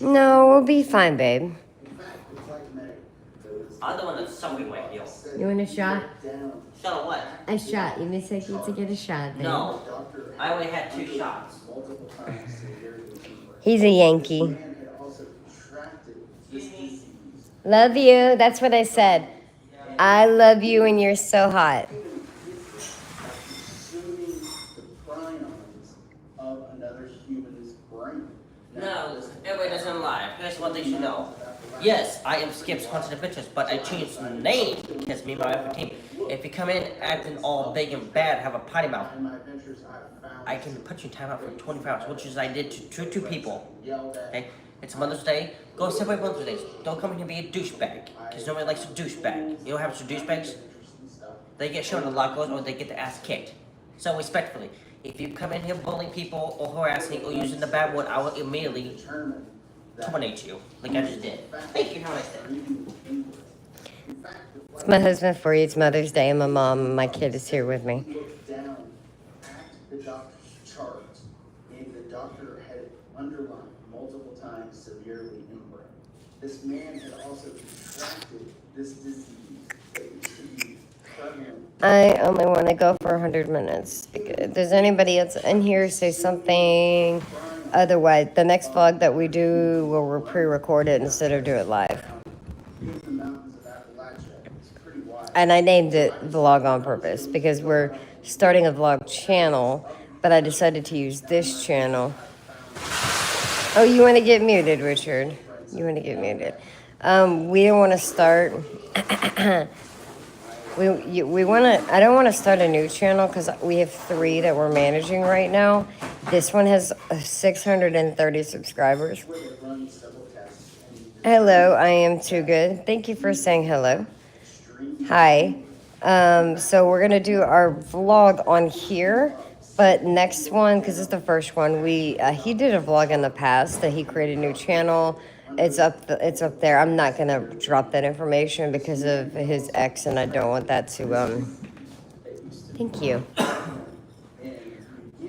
No, we'll be fine, babe. in fact, the flight medic that was I'm the one that's suffering right here. You want a shot? down. Shot of what? A shot. You may take you to get a shot, babe. No, Doctor I only had 2 shots. multiple times severely injured. He's a Yankee. Man had also contracted this disease. Love you. That's what I said. I love you and you're so hot. Consuming the prions of another human's brain. No, everybody doesn't lie. Here's what they should know. Yes, I am Skip's Haunted Adventures, but I changed the name because me and my wife are team. If you come in acting all big and bad, have a potty mouth, In my adventures, I've found I can put you in timeout for 24 hours, which is I did to two people. yelled at. Okay? It's Mother's Day. Go celebrate Mother's Day. Don't come in here and be a douchebag. Because nobody likes a douchebag. You know what happens to douchebags? They get shown in the lockers or they get their ass kicked. So respectfully, if you come in here bullying people or harassing or using the bad word, I will immediately Determined that terminate you, like I just did. Thank you, how nice that. breathing inward. In fact, the It's my husband for you. It's Mother's Day. I'm a mom and my kid is here with me. looked down at the doctor's chart, and the doctor had underlined multiple times severely inbred. This man had also contracted this disease that used to be prevalent. I only want to go for 100 minutes. If there's anybody else in here, say something. Otherwise, the next vlog that we do, we'll pre-record it instead of do it live. In the mountains of Appalachia, it's pretty wide. And I named it vlog on purpose because we're starting a vlog channel, but I decided to use this channel. Oh, you want to get muted, Richard? You want to get muted? We don't want to start. we want to. I don't want to start a new channel because we have 3 that we're managing right now. This one has 630 subscribers. Where they run several tests and Hello, I am too good. Thank you for saying hello. Hi. So we're gonna do our vlog on here, but next one, because it's the first one, he did a vlog in the past that he created a new channel. It's up there. I'm not gonna drop that information because of his ex, and I don't want that to Thank you.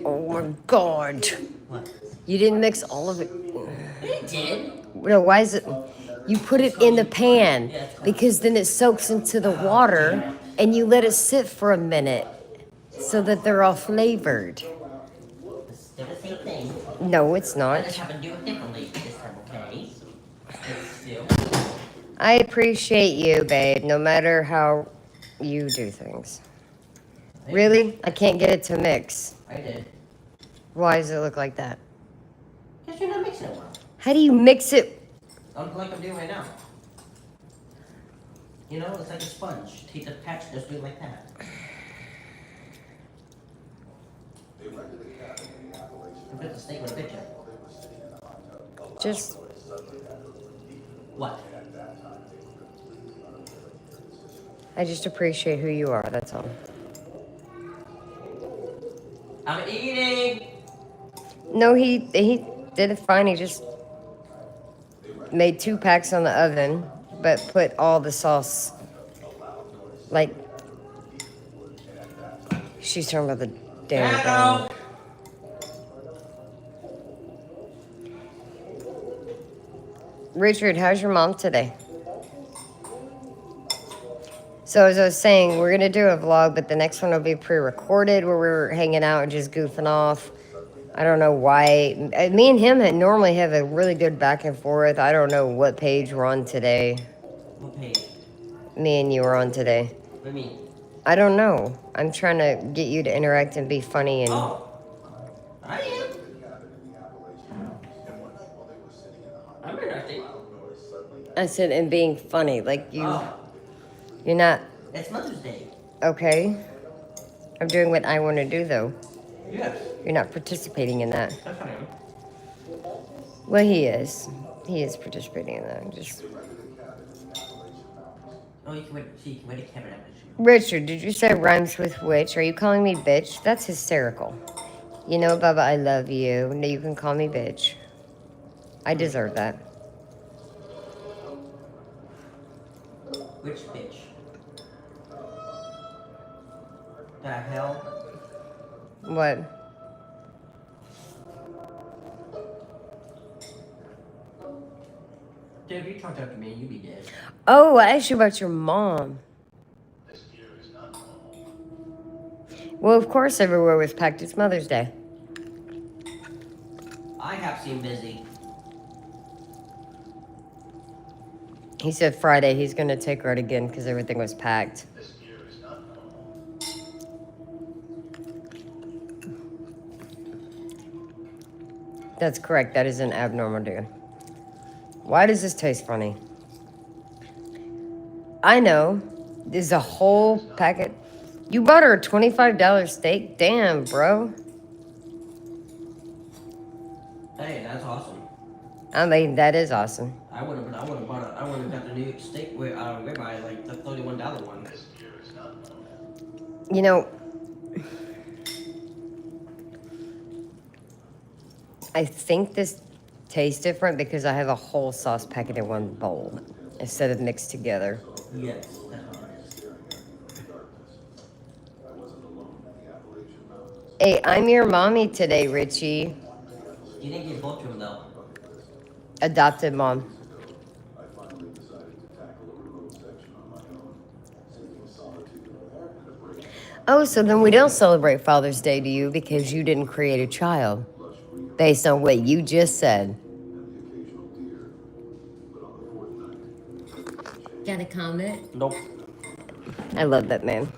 Oh my God! What? You didn't mix all of it. It did. No, why is it? You put it in the pan because then it soaks into the water and you let it sit for a minute so that they're all flavored. It's still the same thing. No, it's I just not. happen to do it differently this time, okay? It's still. I appreciate you, babe, no matter how you do things. Really? I can't get it to mix. I did. Why does it look like that? Because you're not mixing it well. How do you mix it? Like I'm doing right now. You know, it's like a sponge. Take the patch, just do it like that. You put the steak in the picture. Just What? I just appreciate who you are, that's all. I'm eating! No, he did it fine. He just made 2 packs on the oven, but put all the sauce. Like she's talking about the damn Hello! thing. Richard, how's your mom today? So as I was saying, we're gonna do a vlog, but the next one will be pre-recorded where we're hanging out and just goofing off. I don't know why. Me and him normally have a really good back and forth. I don't know what page we're on today. What page? Me and you are on today. What do you mean? I don't know. I'm trying to get you to interact and be funny and. Oh! I am! I'm interested. I said and being funny, like you. Oh, You're not it's Mother's Day. okay. I'm doing what I want to do though. Yes. You're not participating in that. That's fine. Well, he is. He is participating in that. Just Oh, you can wait. See, you can wait a camera image. Richard, did you say rhymes with which? Are you calling me bitch? That's hysterical. You know, Bubba, I love you. No, you can call me bitch. I deserve that. Which bitch? The hell? What? Dude, if you talked after me, you'd be dead. Oh, I asked you about your mom. Well, of course, everywhere was packed. It's Mother's Day. I have seen busy. He said Friday he's going to take her out again because everything was packed. That's correct. That is an abnormal day. Why does this taste funny? I know. This is a whole packet. You bought her a $25 steak? Damn, bro. Hey, that's awesome. I mean, that is awesome. I would have got the New York steak with ribeye, like the $31 one. You know, I think this tastes different because I have a whole sauce packet in one bowl instead of mixed together. Yes, that's what it is. Hey, I'm your mommy today, Richie. You didn't get both of them though. Adopted mom. Oh, so then we don't celebrate Father's Day, do you? Because you didn't create a child. Based on what you just said. Got a comment? Nope. I love that man.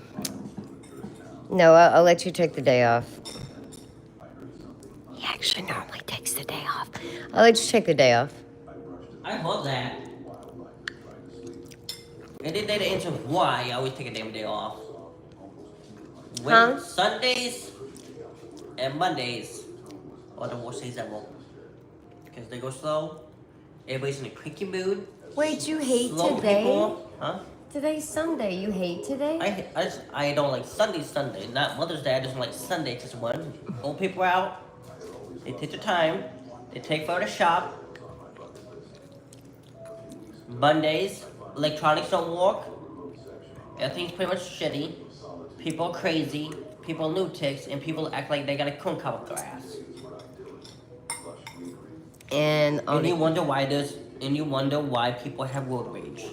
No, I'll let you take the day off. He actually normally takes the day off. I'll let you take the day off. I love that. And then they answer why I always take a damn day off. When Huh? Sundays and Mondays are the worst days ever. Because they go slow. Everybody's in a cranky mood. Wait, you hate Slow today? people. Huh? Today's Sunday. You hate today? I don't like Sunday, not Mother's Day. I just don't like Sunday because one, old people are out. They take their time. They take forever to shop. Mondays, electronics don't work. Everything's pretty much shitty. People are crazy. People are lunatics, and people act like they got a corn cob up their ass. And And you wonder why people have road rage.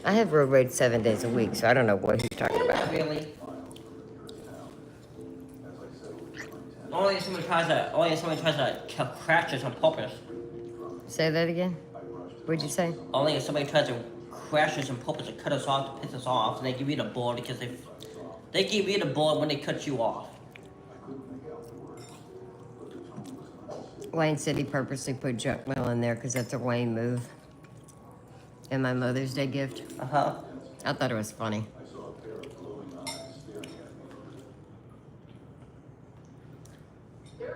I have road rage 7 days a week, so I don't know what he's talking about. Really? Only if somebody tries to crash us on purpose. Say that again? What'd you say? Only if somebody tries to crash us on purpose to cut us off, to piss us off, and they give you the board because they give you the board when they cut you off. Wayne said he purposely put junk mail in there because that's a Wayne move. And my Mother's Day gift. Uh-huh. I thought it was funny.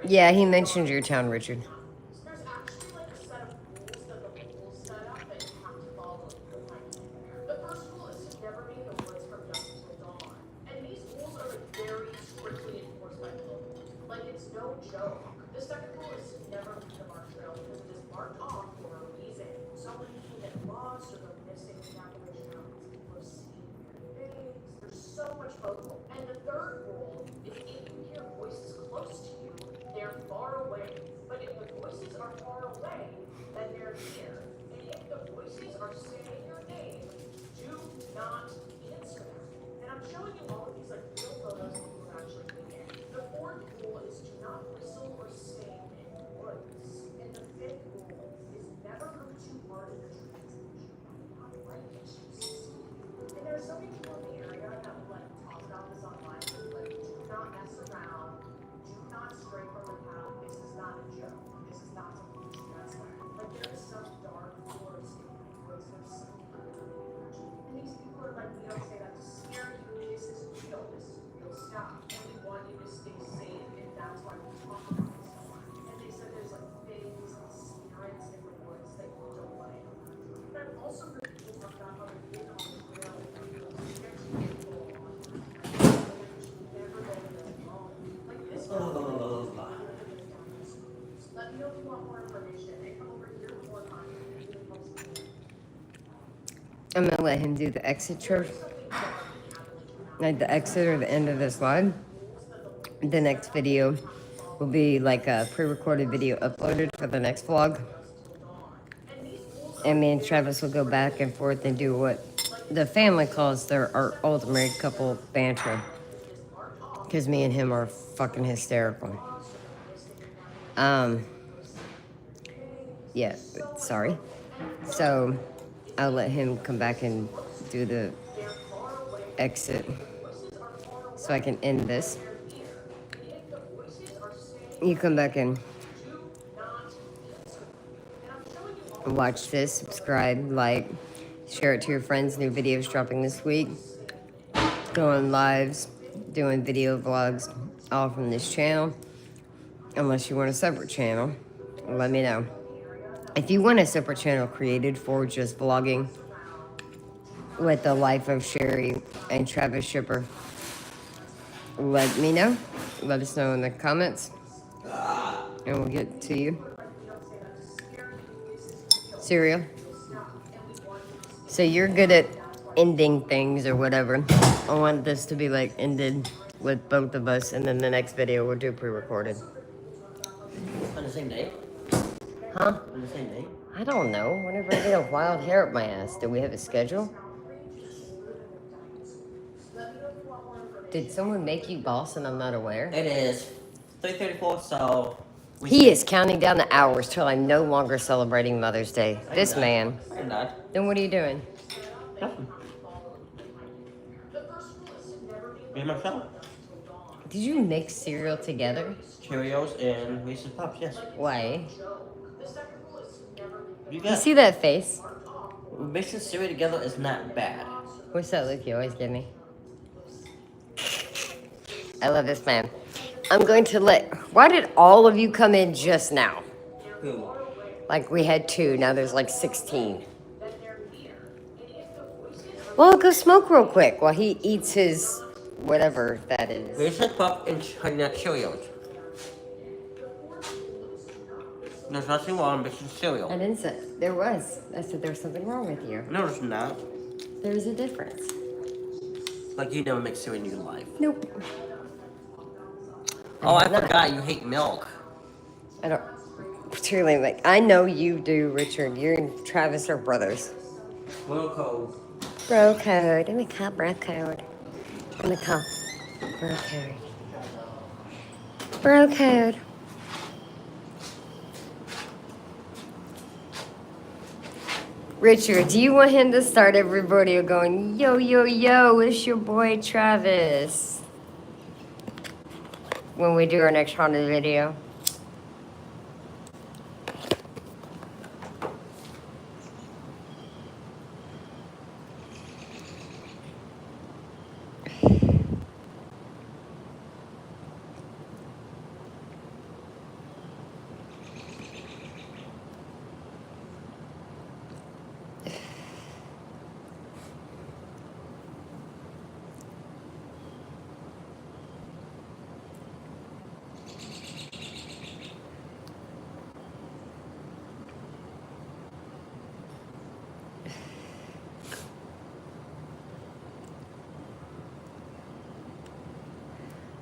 Yeah, he mentioned your town, Richard. There's actually like a set of rules that the rules set up that you have to follow if you're hiking there. The first rule is to never be in the woods from dusk till dawn. And these rules are like very strictly enforced by the locals. Like it's no joke. The second rule is to never leave the mark trail because it is marked off for a reason. So many people get lost or go missing in the Appalachian Mountains. People are seeing weird things. There's so much focal. And the third rule is if you hear voices close to you, they're far away. But if the voices are far away, then they're near. And if the voices are saying your name, do not answer them. And I'm showing you all of these like real photos of people who actually being there. The fourth rule is do not whistle or sing in the woods. And the fifth rule is never move too hard in the trees because you might not like issues. And there are so many people in the area that will like talk about this online. Like, do not mess around. Do not stray from the path. This is not a joke. This is not something you should mess with. Like there is some dark forest in the woods. There's some and these people are like, we don't say that to scare you. This is real. This is real stuff. And we want you to stay safe. And that's why we talk about this so much. And they said there's like things and spirits in the woods that you don't want to encounter. But I've also heard people talk about how they've been on the trail and they're scared to get full on. Never go there alone. Like this. Let me know if you want more information and come over here more time. I'm gonna let him do the exit church. Like the exit or the end of this live. The next video will be like a pre-recorded video uploaded for the next vlog. And me and Travis will go back and forth and do what the family calls our old married couple banter. Because me and him are fucking hysterical. Yeah, sorry. So I'll let him come back and do the exit so I can end this. You come back and watch this, subscribe, like, share it to your friends. New videos dropping this week. Going lives, doing video vlogs, all from this channel. Unless you want a separate channel, let me know. If you want a separate channel created for just vlogging with the life of Sherry and Travis Schipper, let me know. Let us know in the comments. And we'll get to you. Cereal. So you're good at ending things or whatever. I want this to be like ended with both of us, and then the next video we'll do pre-recorded. On the same day? Huh? On the same day? I don't know. Whenever I get a wild hair up my ass, do we have a schedule? Did someone make you boss and I'm not aware? It is 3:34, so... He is counting down the hours till I'm no longer celebrating Mother's Day. This man. I'm not. Then what are you doing? Nothing. Me and myself. Did you mix cereal together? Cheerios and Reese's Puffs, yes. Why? You You got see that face? mixing cereal together is not bad. What's that look you always give me? I love this man. I'm going to let... Why did all of you come in just now? Who? Like we had 2, now there's like 16. Well, go smoke real quick while he eats his... whatever that is. Reese's Puffs and Honey Nut Cheerios. There's nothing wrong with mixing cereal. I didn't say... There was. I said there was something wrong with you. No, there's not. There's a difference. Like you never mix cereal in your life. Nope. Oh, I forgot you hate milk. I don't... Truly, like, I know you do, Richard. You and Travis are brothers. Little cold. Bro code. Let me call bro code. Let me call bro code. Bro code. Richard, do you want him to start every video going, yo, yo, yo, it's your boy Travis? When we do our next haunted video.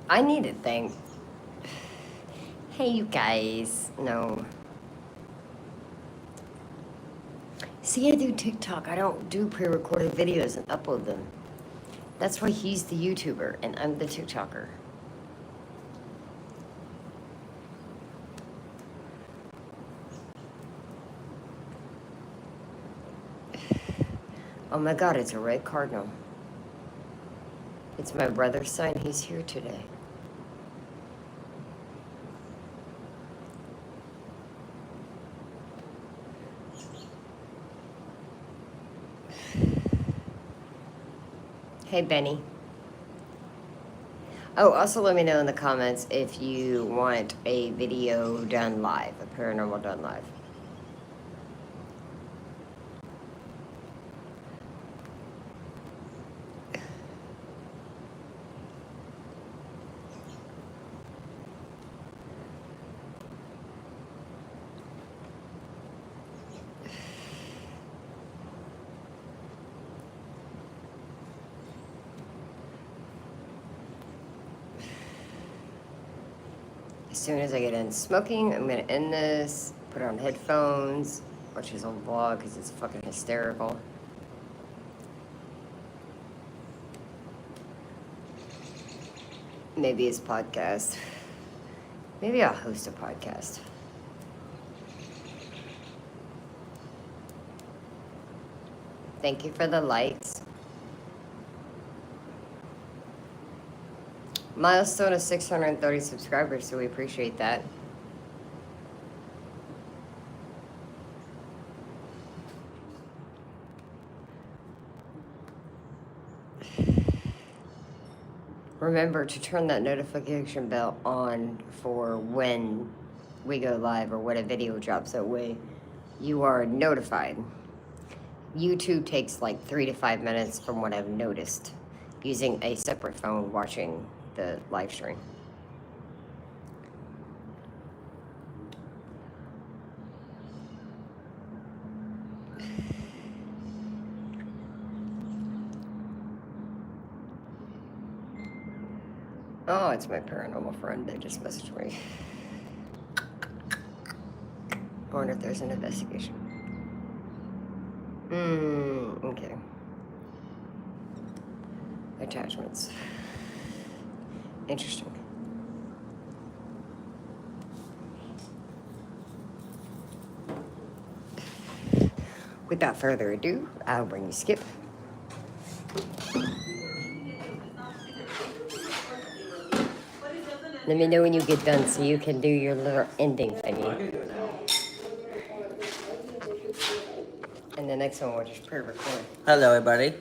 I need to think. Hey, you guys. No. See, I do TikTok. I don't do pre-recorded videos and upload them. That's why he's the YouTuber and I'm the TikToker. Oh my God, it's a red cardinal. It's my brother's son. He's here today. Hey, Benny. Oh, also let me know in the comments if you want a video done live, a paranormal done live. As soon as I get in smoking, I'm gonna end this, put on headphones, watch his old vlog because it's fucking hysterical. Maybe his podcast. Maybe I'll host a podcast. Thank you for the lights. Milestone of 630 subscribers, so we appreciate that. Remember to turn that notification bell on for when we go live or when a video drops. That way you are notified. YouTube takes like 3 to 5 minutes from what I've noticed using a separate phone watching the live stream. Oh, it's my paranormal friend. They just messaged me. I wonder if there's an investigation. Okay. Attachments. Interesting. Without further ado, I'll bring you Skip. Let me know when you get done so you can do your little ending thingy. And the next one we'll just pre-record. Hello, everybody.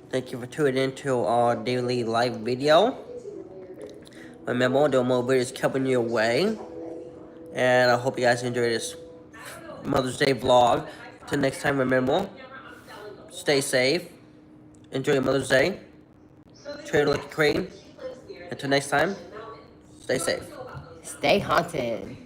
Thank you for tuning in to our daily live video. Remember, there are more videos coming your way. And I hope you guys enjoy this Mother's Day vlog. Till next time, remember, stay safe. Enjoy your Mother's Day. Trade like a cream. Until next time, stay safe. Stay haunted.